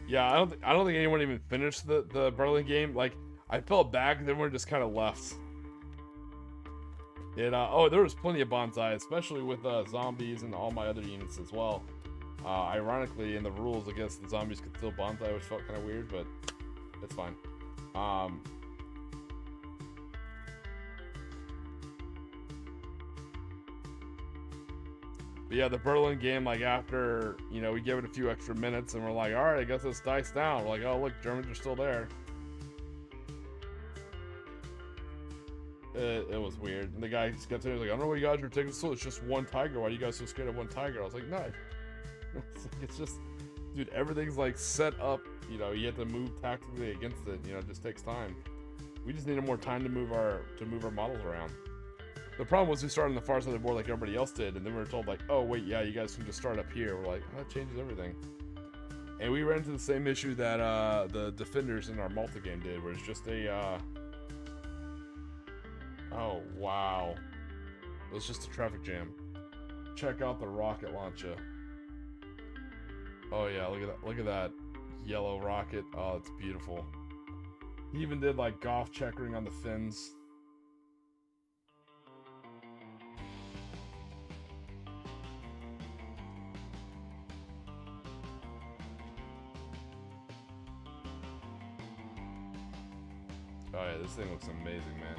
Yeah, I don't think anyone even finished the Berlin game. Like, I felt bad because everyone just kind of left. There was plenty of bonsai, especially with zombies and all my other units as well. Ironically, in the rules, I guess the zombies could still bonsai, which felt kind of weird, but it's fine. But But yeah, the Berlin game, like after, you know, we give it a few extra minutes and we're like, all right, I guess it's dice down. We're like, oh, look, Germans are still there. It was weird. And the guy just kept saying, like, I don't know what you guys are taking so. It's just one tiger. Why are you guys so scared of one tiger? I was like, no. It's just, dude, everything's like set up. You know, you have to move tactically against it. You know, it just takes time. We just needed more time to move our models around. The problem was we started on the far side of the board like everybody else did, and then we were told like, oh wait, yeah, you guys can just start up here. We're like, oh, that changes everything. And we ran into the same issue that the defenders in our Malta game did, where it's just a oh wow, it was just a traffic jam. Check out the rocket launcher. Oh yeah, look at that yellow rocket. Oh, it's beautiful. He even did like golf checkering on the fins. Oh yeah, this thing looks amazing, man.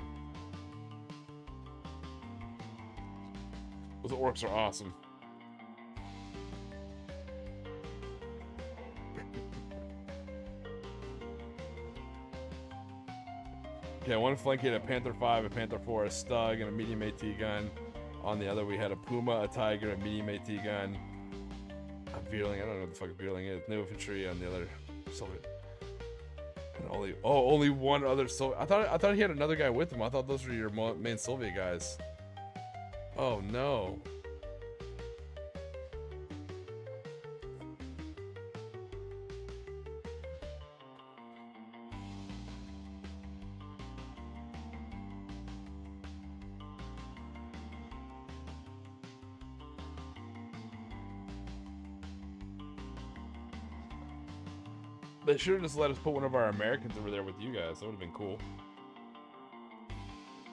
Those orcs are awesome. Okay, one flank had a Panther 5, a Panther 4, a Stug, and a medium AT gun. On the other, we had a Puma, a Tiger, a medium AT gun, a Beerling. I don't know what the fuck a Beerling is. No infantry on the other. Soviet. And only one other Soviet. I thought he had another guy with him. I thought those were your main Soviet guys. Oh no. They should have just let us put one of our Americans over there with you guys. That would have been cool.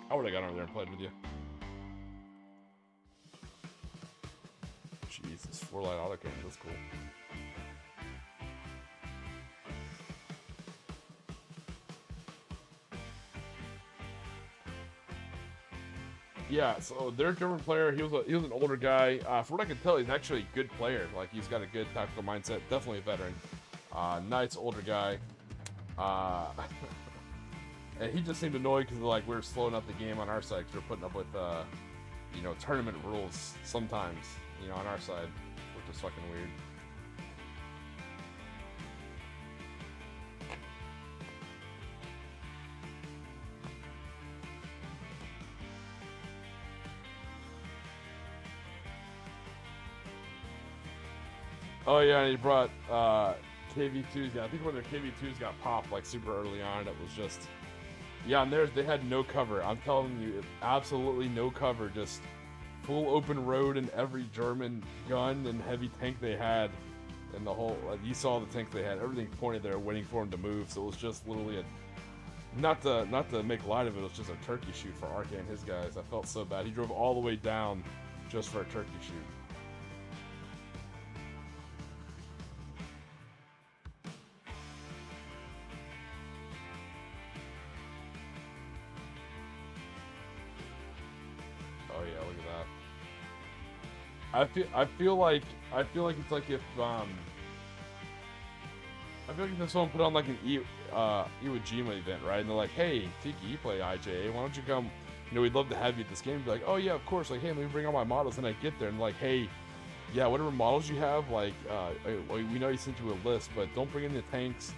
I would have gone over there and played with you. Jesus, 4-line autocannon, that's cool. Yeah, so their German player, he was an older guy. For what I can tell, he's actually a good player. Like, he's got a good tactical mindset. Definitely a veteran. Nice older guy. And he just seemed annoyed because like we were slowing up the game on our side because we're putting up with you know, tournament rules sometimes, you know, on our side, which is fucking weird. Oh yeah, and he brought KV2s. Yeah, I think when their KV2s got popped like super early on, it was just, yeah, and they had no cover. I'm telling you, absolutely no cover. Just full open road in every German gun and heavy tank they had, and the whole, like, you saw the tank they had. Everything pointed there, waiting for them to move. So it was just literally a, not to make light of it, it was just a turkey shoot for Arke and his guys. I felt so bad. He drove all the way down just for a turkey shoot. Oh yeah, look at that. I feel like it's like if I feel like if someone put on like an Iwo Jima event, right? And they're like, hey, Tiki, you play IJA, why don't you come? You know, we'd love to have you at this game. And be like, oh yeah, of course. Like, hey, let me bring all my models. And I get there and like, hey, yeah, whatever models you have, like, we know you sent you a list, but don't bring in the tanks.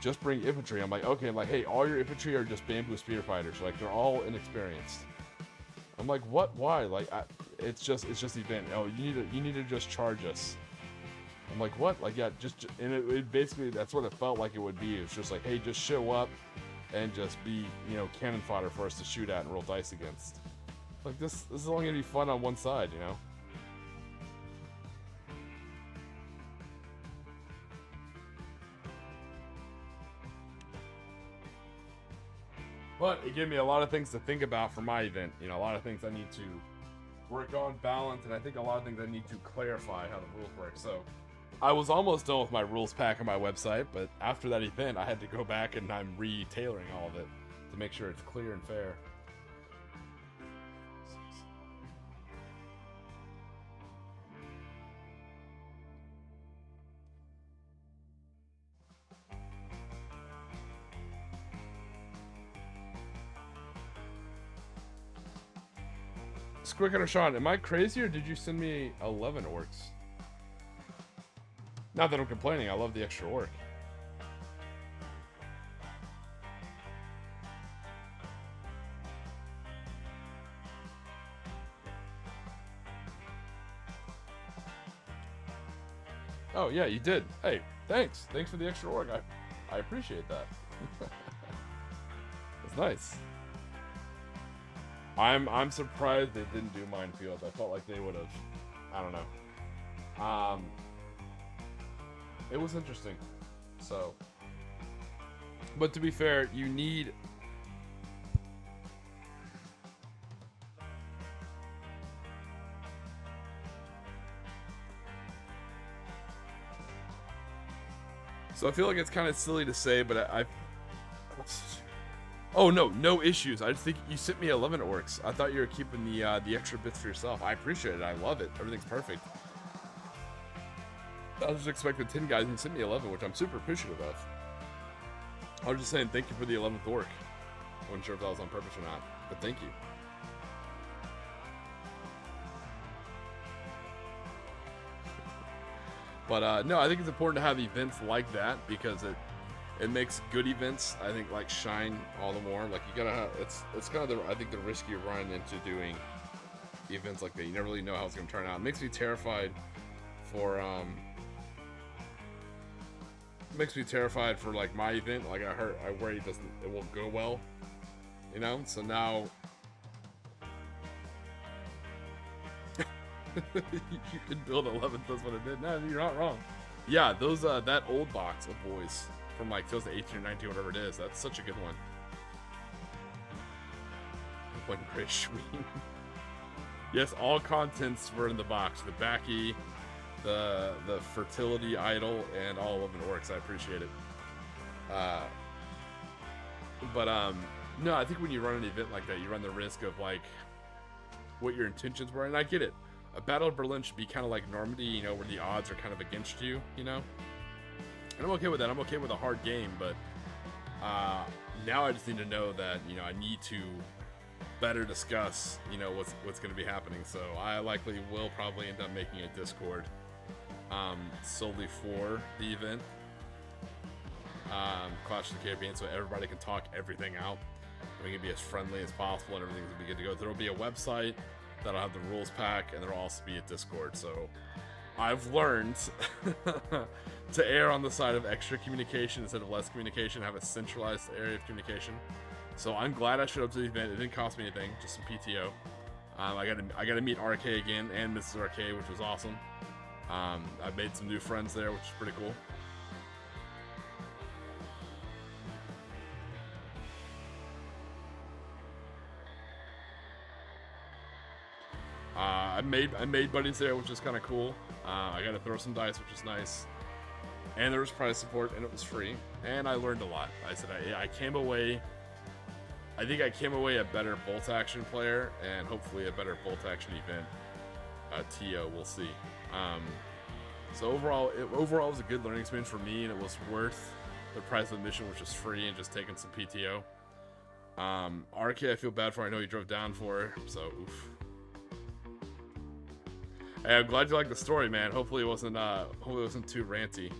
Just bring infantry. I'm like, okay. I'm like, hey, all your infantry are just bamboo spear fighters. Like, they're all inexperienced. I'm like, what? Why? Like, it's just event. Oh, you need to just charge us. I'm like, what? Like, yeah, just, and it basically, that's what it felt like it would be. It's just like, hey, just show up and just be, you know, cannon fodder for us to shoot at and roll dice against. Like, this is only gonna be fun on one side, you know? But it gave me a lot of things to think about for my event. You know, a lot of things I need to work on, balance, and I think a lot of things I need to clarify how the rules work. So I was almost done with my rules pack on my website, but after that event, I had to go back and I'm re-tailoring all of it to make sure it's clear and fair. Squick or Sean, am I crazy or did you send me 11 orcs? Not that I'm complaining, I love the extra orc. Oh yeah, you did. Hey, thanks. Thanks for the extra orc. I appreciate that. That's nice. I'm surprised they didn't do minefields. I felt like they would have. I don't know. It was interesting. So, but to be fair, you need. So I feel like it's kind of silly to say, but I oh no issues. I just think you sent me 11 orcs. I thought you were keeping the extra bits for yourself. I appreciate it. I love it. Everything's perfect. I was just expecting 10 guys and you sent me 11, which I'm super appreciative of. I was just saying thank you for the 11th orc. I wasn't sure if that was on purpose or not, but thank you. But no, I think it's important to have events like that because it makes good events, I think, like shine all the more. Like you gotta have, it's kind of I think the risk you run into doing events like that. You never really know how it's gonna turn out. It makes me terrified for like my event. Like I worry it won't go well, you know. So now you could build 11. That's what it did. No, you're not wrong. Yeah, those that old box of boys from like 2018 or 19, whatever it is. That's such a good one. One great Schween. Yes, all contents were in the box. The Backy, the fertility idol, and all 11 orcs. I appreciate it. No, I think when you run an event like that, you run the risk of like what your intentions were, and I get it. A Battle of Berlin should be kind of like Normandy, you know, where the odds are kind of against you, you know? And I'm okay with that. I'm okay with a hard game, but now I just need to know that, you know, I need to better discuss, you know, what's going to be happening. So I likely will probably end up making a Discord solely for the event. Clash of the Caribbean, so everybody can talk everything out. We can be as friendly as possible and everything's going to be good to go. There will be a website that'll have the rules pack, and there'll also be a Discord. So I've learned to err on the side of extra communication instead of less communication, have a centralized area of communication. So I'm glad I showed up to the event. It didn't cost me anything, just some PTO. I got to meet RK again and Mrs. RK, which was awesome. I made some new friends there, which is pretty cool. I made buddies there, which is kind of cool. I got to throw some dice, which is nice. And there was prize support, and it was free. And I learned a lot. I said I came away. I think I came away a better bolt action player, and hopefully a better bolt action event. TO, we'll see. So overall, it was a good learning experience for me, and it was worth the price of admission, which is free, and just taking some PTO. RK, I feel bad for. I know you drove down for, so oof. Hey, I'm glad you liked the story, man. Hopefully it wasn't too ranty.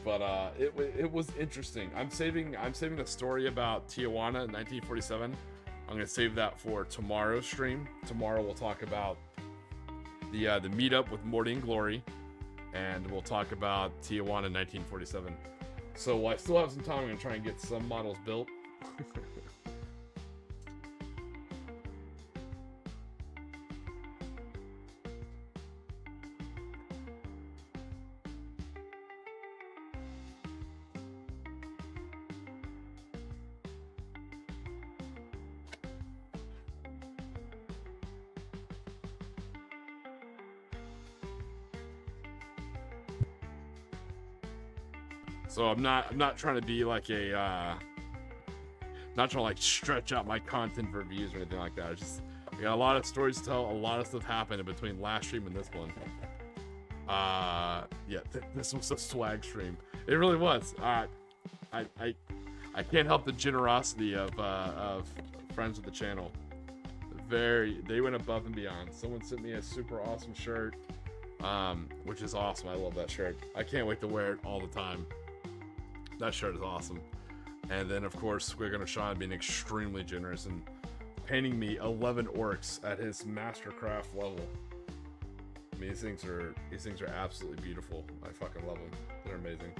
But it was interesting. I'm saving the story about Tijuana in 1947. I'm gonna save that for tomorrow's stream. Tomorrow we'll talk about the meetup with Morty and Glory, and we'll talk about Tijuana in 1947. So while I still have some time, I'm gonna try and get some models built. So I'm not trying to be like not trying to like stretch out my content for views or anything like that. It's just I got a lot of stories to tell. A lot of stuff happened in between last stream and this one. Yeah, this was a swag stream. It really was. I I can't help the generosity of friends with the channel. They went above and beyond. Someone sent me a super awesome shirt, which is awesome. I love that shirt. I can't wait to wear it all the time. That shirt is awesome. And then, of course, Squig and Sean being extremely generous and painting me 11 orcs at his mastercraft level. I mean, these things are absolutely beautiful. I fucking love them. They're amazing.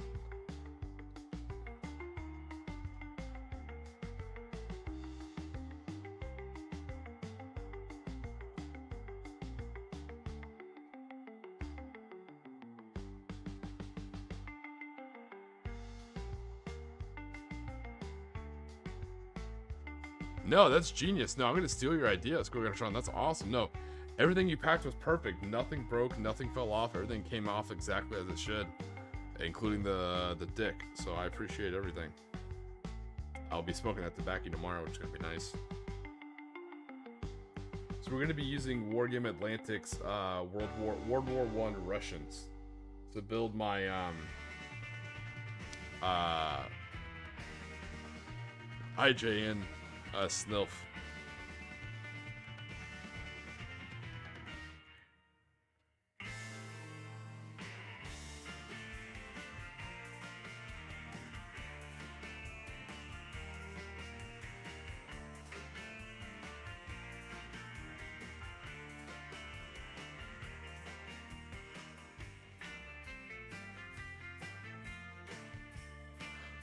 No, that's genius. No, I'm gonna steal your idea, Squig. That's awesome. No, everything you packed was perfect. Nothing broke, nothing fell off. Everything came off exactly as it should, including the dick. So I appreciate everything. I'll be smoking that tobacco tomorrow, which is gonna be nice. So we're gonna be using Wargame Atlantic's World War I Russians to build my IJN Snilf.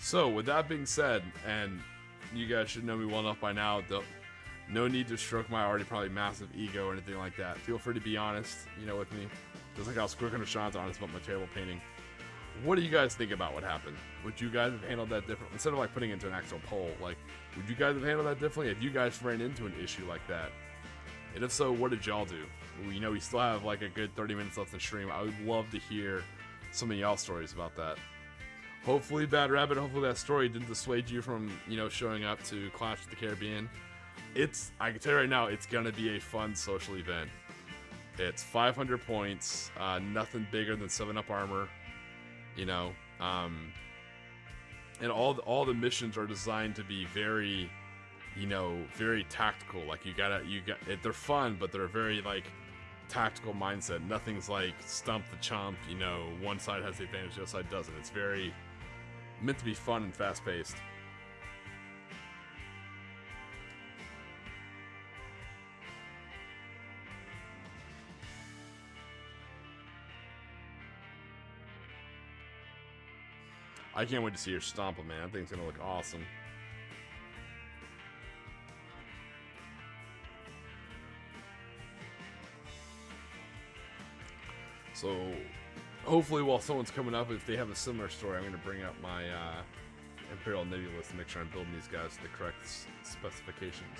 So, with that being said, and you guys should know me well enough by now, no need to stroke my already probably massive ego or anything like that. Feel free to be honest, with me. Just like how Squig and Sean's honest about my terrible painting. What do you guys think about what happened? Would you guys have handled that differently? Instead of putting it into an actual poll, would you guys have handled that differently? Have you guys ran into an issue like that? And if so, what did y'all do? We still have a good 30 minutes left in stream. I would love to hear some of y'all's stories about that. Hopefully, Bad Rabbit, hopefully that story didn't dissuade you from, showing up to Clash of the Caribbean. I can tell you right now, it's going to be a fun social event. It's 500 points, nothing bigger than 7-up armor, and all the missions are designed to be very, very tactical. They're fun, but they're a very, tactical mindset. Nothing's stump the chump, one side has the advantage, the other side doesn't. It's very meant to be fun and fast-paced. I can't wait to see your stomp, man. That thing's gonna look awesome. So, hopefully while someone's coming up, if they have a similar story, I'm going to bring up my Imperial Navy list to make sure I'm building these guys to the correct specifications.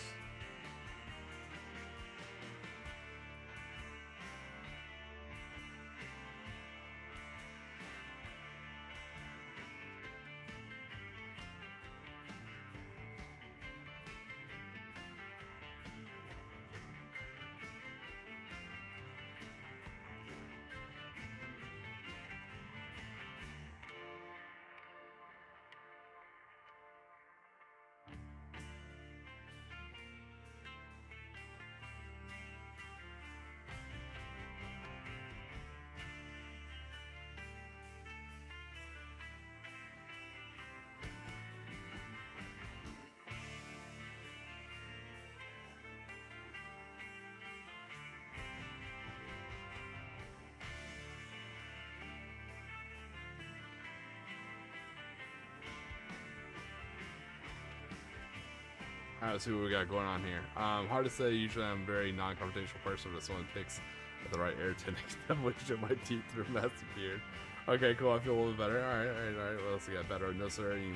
Alright, let's see what we got going on here. Hard to say. Usually I'm a very non-confrontational person, but if someone picks at the right air tinting, I'm wishing my teeth through a massive beard. Okay, cool. I feel a little bit better. Alright. What else we got better? No, sir. You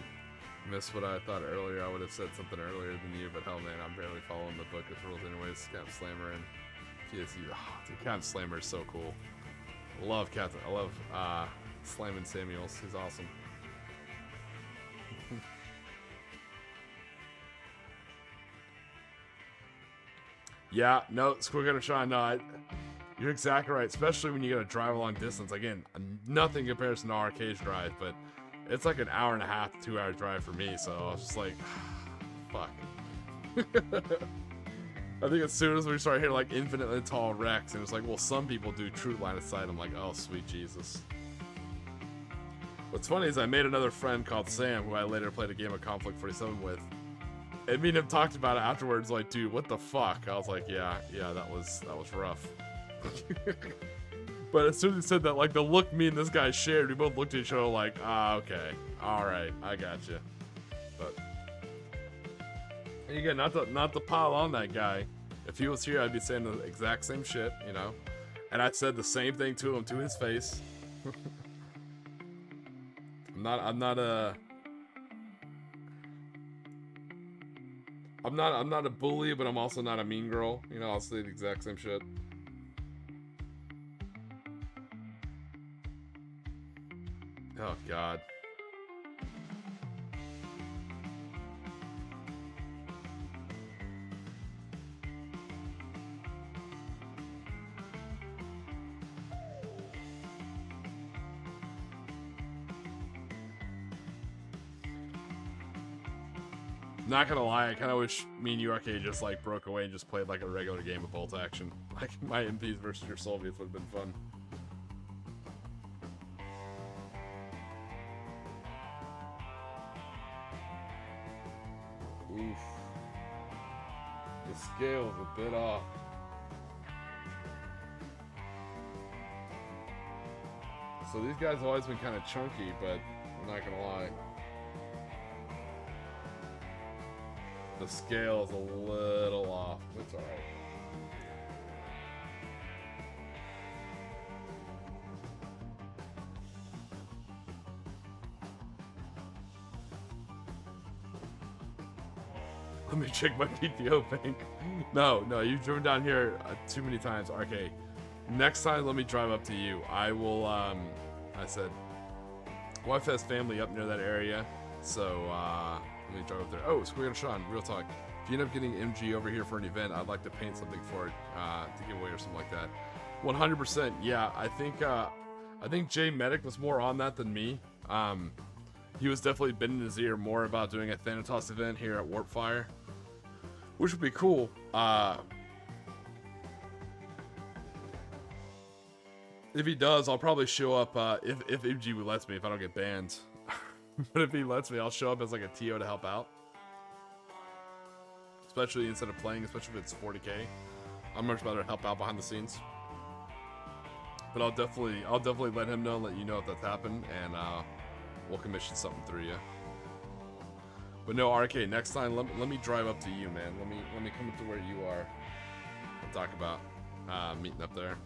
missed what I thought earlier. I would have said something earlier than you, but hell, man, I'm barely following the book of rules anyways. Cap Slammer and TSU. Oh, dude, Cap Slammer is so cool. I love Captain. I love Slamming Samuels. He's awesome. Yeah, no, Squig and Sean, no, you're exactly right, especially when you gotta drive a long distance. Again, nothing in comparison to our cage drive, but it's like an hour and a half, 2 hour drive for me. So I was just like, fuck. I think as soon as we started hitting like infinitely tall wrecks, and it's like, well, some people do true line of sight. I'm like, oh, sweet Jesus. What's funny is I made another friend called Sam, who I later played a game of Conflict 47 with. And me and him talked about it afterwards, like, dude, what the fuck? I was like, yeah, that was rough. But as soon as he said that, like, the look me and this guy shared, we both looked at each other like, ah, okay, all right, I got you. But and again, not to pile on that guy. If he was here, I'd be saying the exact same shit, you know. And I said the same thing to him to his face. I'm not a bully, but I'm also not a mean girl. You know, I'll say the exact same shit. Oh, God. Not gonna lie, I kind of wish me and you, Arcade, just like broke away and just played like a regular game of bolt action. Like my MPs versus your Soviets would have been fun. Oof. The scale's a bit off. So these guys have always been kind of chunky, but I'm not gonna lie. The scale's a little off. It's alright. Let me check my PTO bank. No, you've driven down here too many times. Okay, next time let me drive up to you. I will, I said, wife has family up near that area, so, let me drive up there. Oh, Square and Sean, real talk. If you end up getting MG over here for an event, I'd like to paint something for it to give away or something like that. 100%. Yeah, I think Jay Medic was more on that than me. He was definitely bending his ear more about doing a Thanatos event here at Warpfire, which would be cool. If he does, I'll probably show up if MG lets me, if I don't get banned. But if he lets me, I'll show up as like a TO to help out. Especially instead of playing, especially if it's 40k. I'm much better to help out behind the scenes. But I'll definitely let him know, let you know if that's happened, and we'll commission something through you. But no, RK, next time let me drive up to you, man. Let me come up to where you are. We'll talk about meeting up there.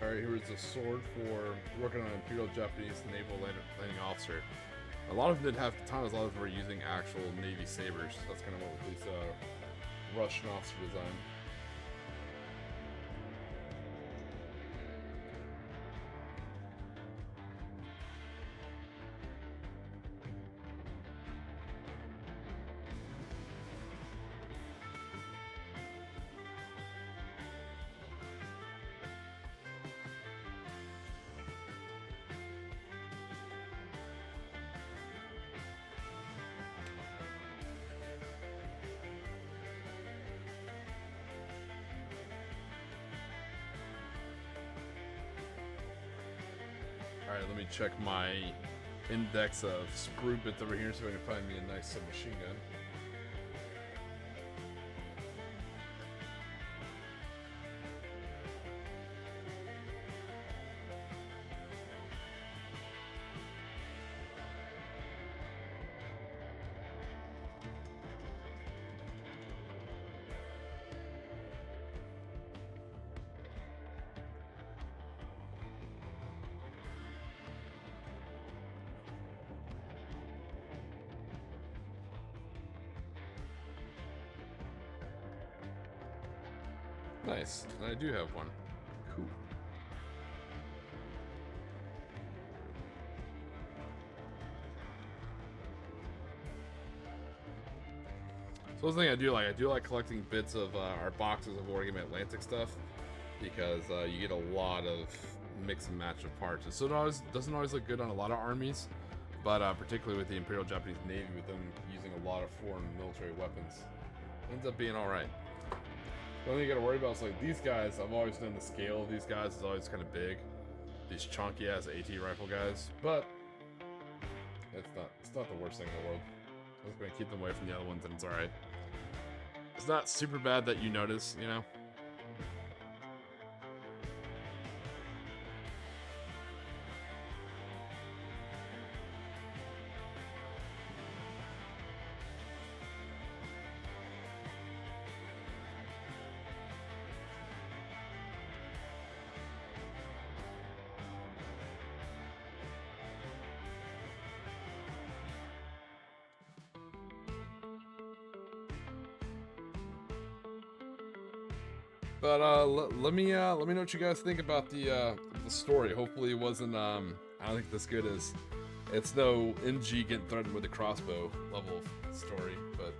Alright, here is a sword for working on Imperial Japanese Naval Landing Officer. A lot of them didn't have katanas, a lot of them were using actual Navy sabers. That's kind of what this Russian officer designed. Let me check my index of sprue bits over here so I can find me a nice submachine gun. Nice, and I do have one. Cool. So one thing I do like collecting bits of our boxes of Wargame Atlantic stuff because you get a lot of mix and match of parts. So it doesn't always look good on a lot of armies, but particularly with the Imperial Japanese Navy, with them using a lot of foreign military weapons, ends up being all right. The only thing you gotta worry about is like these guys. I've always done the scale of these guys is always kind of big. These chunky ass AT rifle guys, but it's not the worst thing in the world. I'm just gonna keep them away from the other ones, and it's all right. It's not super bad that you notice, you know. But let me know what you guys think about the story. Hopefully it wasn't I don't think this good as it's no NG getting threatened with a crossbow level of story, but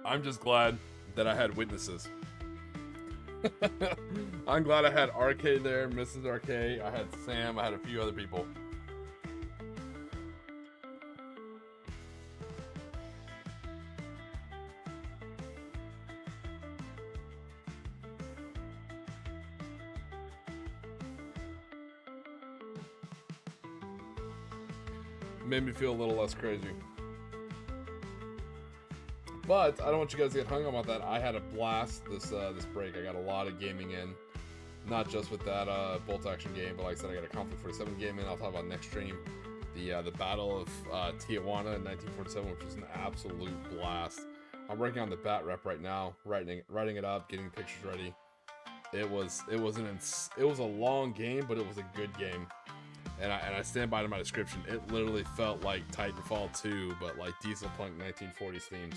I'm just glad that I had witnesses. I'm glad I had RK there, Mrs. RK, I had Sam, I had a few other people. Made me feel a little less crazy. But I don't want you guys to get hung up on that. I had a blast this break. I got a lot of gaming in. Not just with that bolt action game, but like I said, I got a Conflict 47 game in. I'll talk about next stream. The Battle of Tijuana in 1947, which was an absolute blast. I'm working on the bat rep right now, writing it up, getting pictures ready. It was a long game, but it was a good game. And I stand by to my description. It literally felt like Titanfall 2, but like Diesel Punk 1940s themes.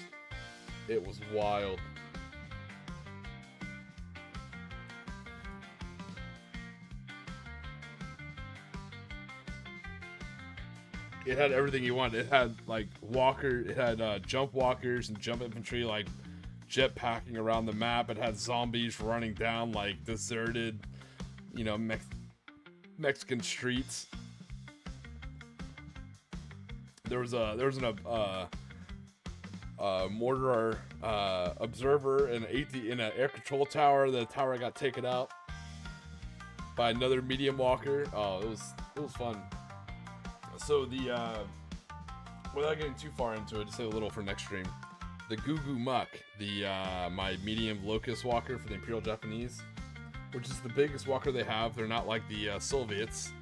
It was wild. It had everything you wanted. It had like jump walkers and jump infantry, like jetpacking around the map. It had zombies running down like deserted, you know, Mexican streets. There was an mortar observer in an air control tower. The tower got taken out by another medium walker. Oh, it was fun. So without getting too far into it, just say a little for next stream. The Goo Goo Muck, my medium locust walker for the Imperial Japanese, which is the biggest walker they have. They're not like the Soviets,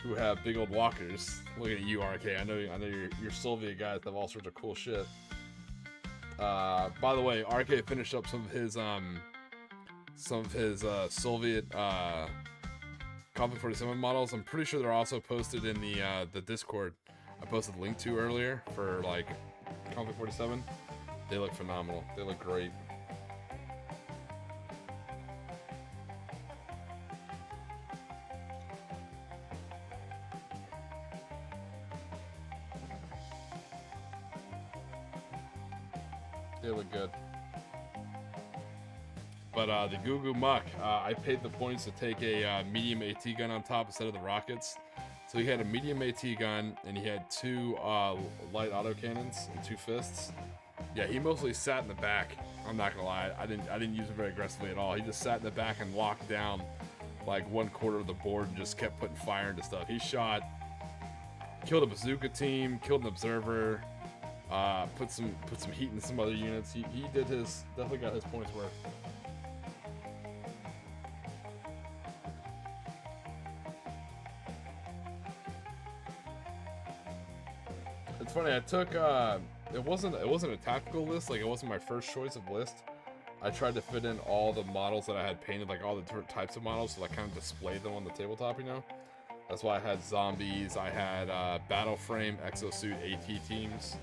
who have big old walkers. Looking at you, RK. I know you're Soviet guys that have all sorts of cool shit. By the way, RK finished up some of his Soviet Conflict 47 models. I'm pretty sure they're also posted in the Discord. I posted a link to earlier for like Conflict 47. They look phenomenal. They look great. They look good. But the Goo Goo Muck, I paid the points to take a medium AT gun on top instead of the rockets. So he had a medium AT gun, and he had two light autocannons and two fists. Yeah, he mostly sat in the back. I'm not gonna lie, I didn't use him very aggressively at all. He just sat in the back and locked down like 1/4 of the board and just kept putting fire into stuff. He shot, killed a bazooka team, killed an observer, put some heat in some other units. He did his, definitely got his points worth. It's funny, I took it wasn't a tactical list, like it wasn't my first choice of list. I tried to fit in all the models that I had painted, like all the different types of models, so I kind of displayed them on the tabletop, you know? That's why I had zombies, I had battle frame, exosuit, AT teams,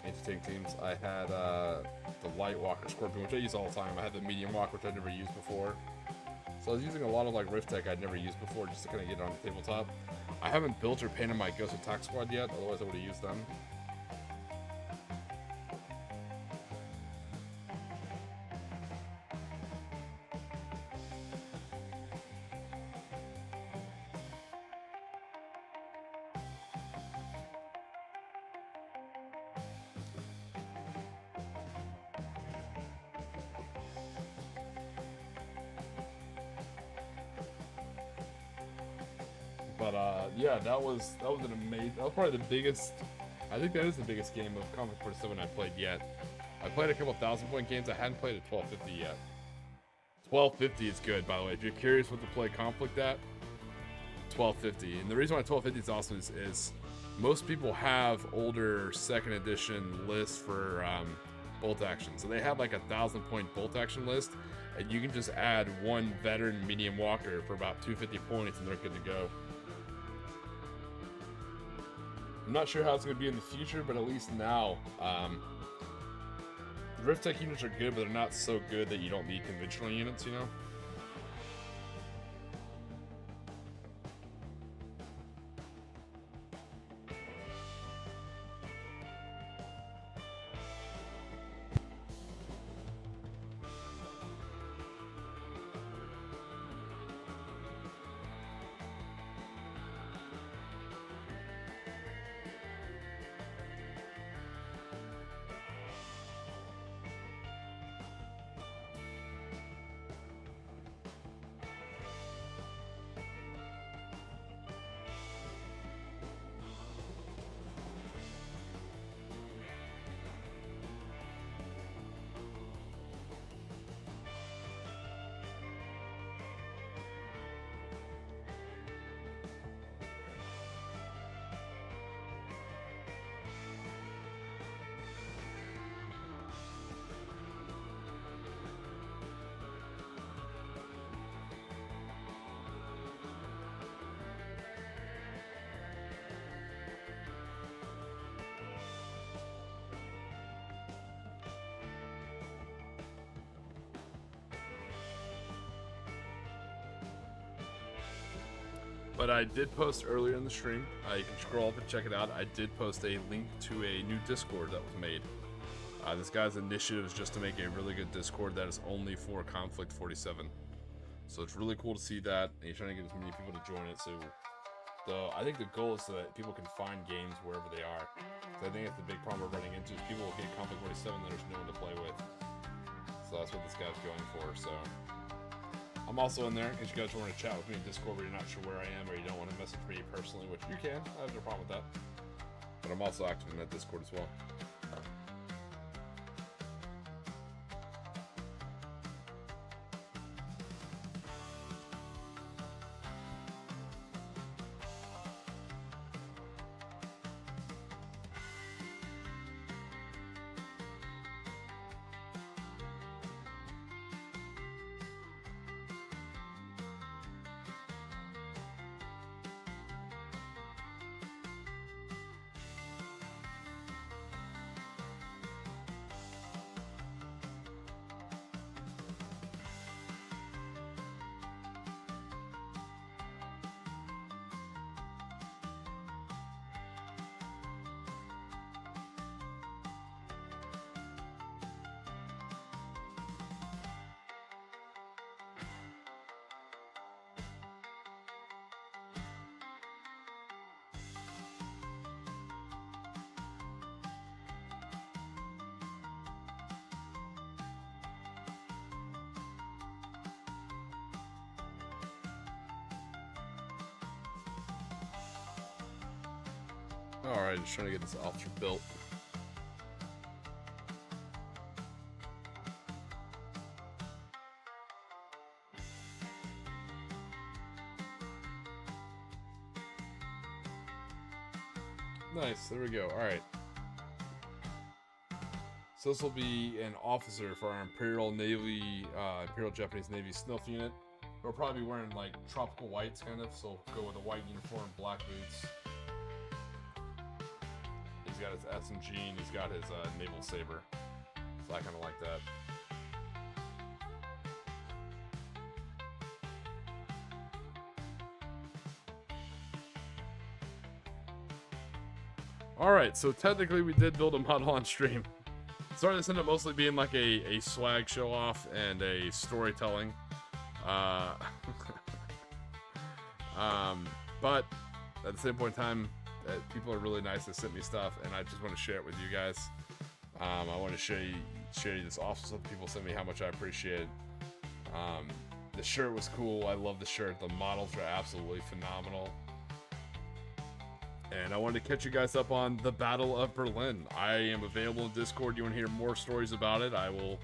anti-tank teams. I had the light walker scorpion, which I use all the time. I had the medium walker, which I'd never used before. So I was using a lot of like Rift Tech I'd never used before just to kind of get it on the tabletop. I haven't built or painted my Ghost Attack Squad yet, otherwise I would have used them. But yeah, that was an amazing. That was probably the biggest. I think that is the biggest game of Conflict 47 I've played yet. I played a couple 1,000-point games. I hadn't played at 1250 yet. 1250 is good, by the way. If you're curious what to play Conflict at, 1250. And the reason why 1250 is awesome is most people have older second edition lists for bolt action. So they have like 1,000-point bolt action list, and you can just add one veteran medium walker for about 250 points, and they're good to go. I'm not sure how it's going to be in the future, but at least now, Rift Tech units are good, but they're not so good that you don't need conventional units, you know? But I did post earlier in the stream, you can scroll up and check it out, I did post a link to a new Discord that was made. This guy's initiative is just to make a really good Discord that is only for Conflict 47. So it's really cool to see that, and he's trying to get as many people to join it, so I think the goal is so that people can find games wherever they are. So I think that's the big problem we're running into, is people will get Conflict 47 and there's no one to play with. So that's what this guy's going for, so... I'm also in there in case you guys want to chat with me in Discord where you're not sure where I am or you don't want to message me personally, which you can. I have no problem with that. But I'm also active in that Discord as well. Alright, just trying to get this officer built. Nice, there we go. Alright. So this will be an officer for our Imperial Japanese Navy Stealth unit. We'll probably be wearing like tropical whites kind of, so go with a white uniform, black boots. He's got his SMG and he's got his naval saber. So I kind of like that. Alright, so technically we did build a model on stream. Sorry, this ended up mostly being like a swag show off and a storytelling. But at the same point in time, people are really nice to send me stuff, and I just want to share it with you guys. I want to share you this office with people send me how much I appreciate it. The shirt was cool. I love the shirt. The models are absolutely phenomenal. And I wanted to catch you guys up on the Battle of Berlin. I am available in Discord. You want to hear more stories about it? I will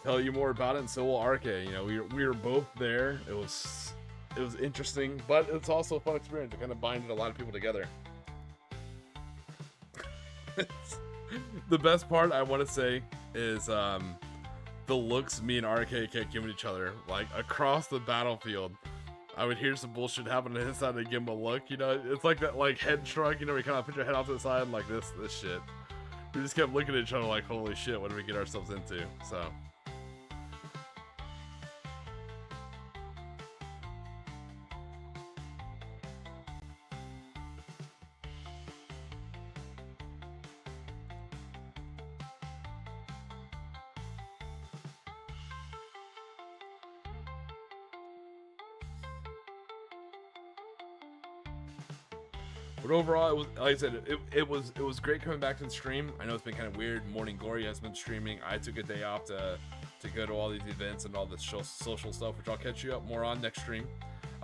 tell you more about it, and so will RK. You know, we were both there. It was interesting, but it's also a fun experience. It kind of binded a lot of people together. The best part I want to say is the looks me and RK kept giving each other, like across the battlefield. I would hear some bullshit happen on his side and give him a look, you know. It's like that, like head shrug, you know, where you kind of put your head off to the side and like this shit. We just kept looking at each other like, holy shit, what did we get ourselves into? So. But overall, it was, like I said, it was great coming back to the stream. I know it's been kind of weird. Morning Glory has been streaming. I took a day off to go to all these events and all this social stuff, which I'll catch you up more on next stream.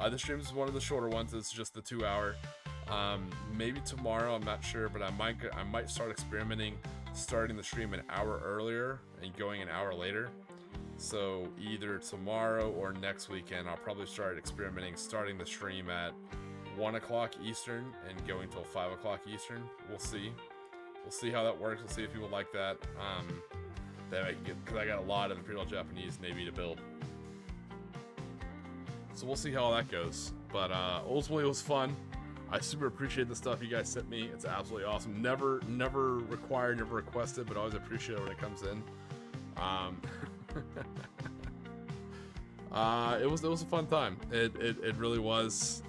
This stream is one of the shorter ones. It's just the 2 hour. Maybe tomorrow, I'm not sure, but I might start experimenting, starting the stream an hour earlier and going an hour later. So either tomorrow or next weekend, I'll probably start experimenting, starting the stream at 1 o'clock Eastern and going till 5 o'clock Eastern. We'll see how that works. We'll see if people like that. That I can get, because I got a lot of Imperial Japanese Navy to build. So we'll see how all that goes. But ultimately, it was fun. I super appreciate the stuff you guys sent me. It's absolutely awesome. Never required, never requested, but always appreciate it when it comes in. It was a fun time. It really was.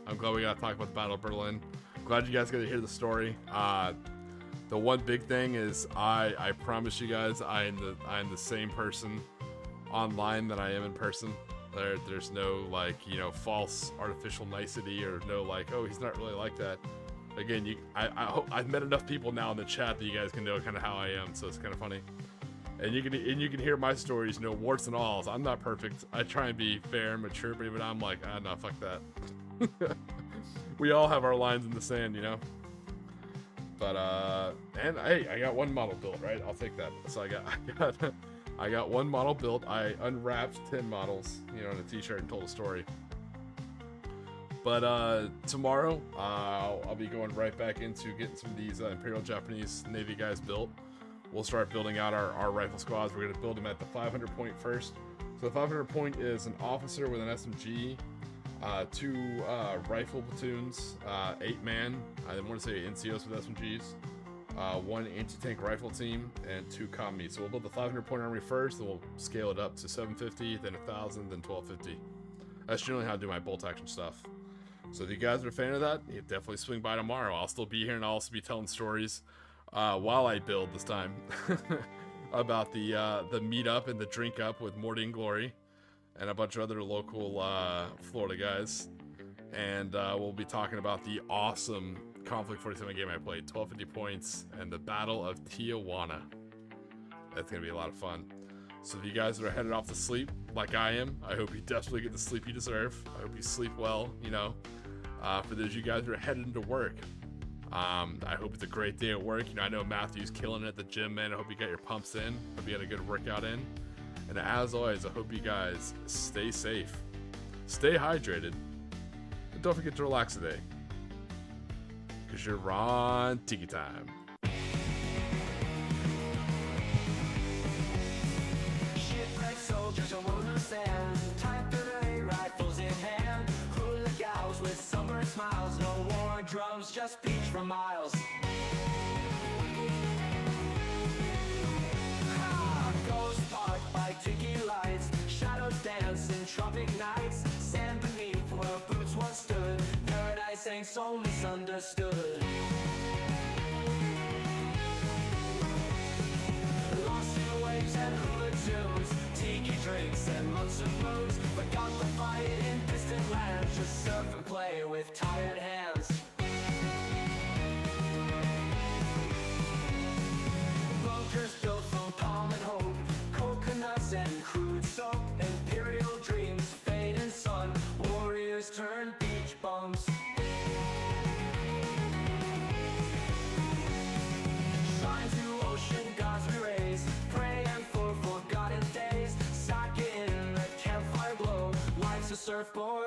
I'm glad we got to talk about the Battle of Berlin. Glad you guys got to hear the story. The one big thing is I promise you guys I'm the same person online that I am in person. There's no like, you know, false artificial nicety or no like, oh, he's not really like that. Again, I've met enough people now in the chat that you guys can know kind of how I am, so it's kind of funny. And you can hear my stories, you know, warts and alls. I'm not perfect. I try and be fair and mature, but even I'm like, no, fuck that. We all have our lines in the sand, you know. But and hey, I got one model built, right? I'll take that. So I got one model built. I unwrapped 10 models, you know, in a t-shirt and told a story. But tomorrow, I'll be going right back into getting some of these Imperial Japanese Navy guys built. We'll start building out our rifle squads. We're going to build them at the 500 point first. So the 500 point is an officer with an SMG, 2 rifle platoons, 8 man. I want to say NCOs with SMGs, 1 anti-tank rifle team, and 2 commies. So we'll build the 500 point army first, then we'll scale it up to 750, then 1,000, then 1,250. That's generally how I do my bolt action stuff. So if you guys are a fan of that, you definitely swing by tomorrow. I'll still be here, and I'll also be telling stories while I build this time about the meetup and the drink up with Morty and Glory and a bunch of other local Florida guys. And we'll be talking about the awesome Conflict 47 game I played, 1250 points, and the Battle of Tijuana. That's going to be a lot of fun. So if you guys are headed off to sleep like I am, I hope you definitely get the sleep you deserve. I hope you sleep well, you know. For those of you guys who are headed into work, I hope it's a great day at work. You know, I know Matthew's killing it at the gym, man. I hope you got your pumps in. Hope you had a good workout in. And as always, I hope you guys stay safe, stay hydrated, and don't forget to relax today, because you're on Tiki time. Shipwrecked soldiers on Moto sand, type 38 rifles in hand, cooler gals with summer smiles, no war drums, just beach for miles. Ghost park by Tiki lights, shadows dance in tropic nights, sand beneath where boots once stood, paradise ain't so misunderstood. Lost in waves and hula tunes, tiki drinks and months of moons, forgot the fight in distant lands, just surf and play with tired hands. Bunkers built from palm and hope, coconuts and crude soap, imperial dreams, fade and sun, warriors turn beach bums. Shrine to ocean gods we raise, praying for forgotten days, sake in the campfire glow, life's a surfboard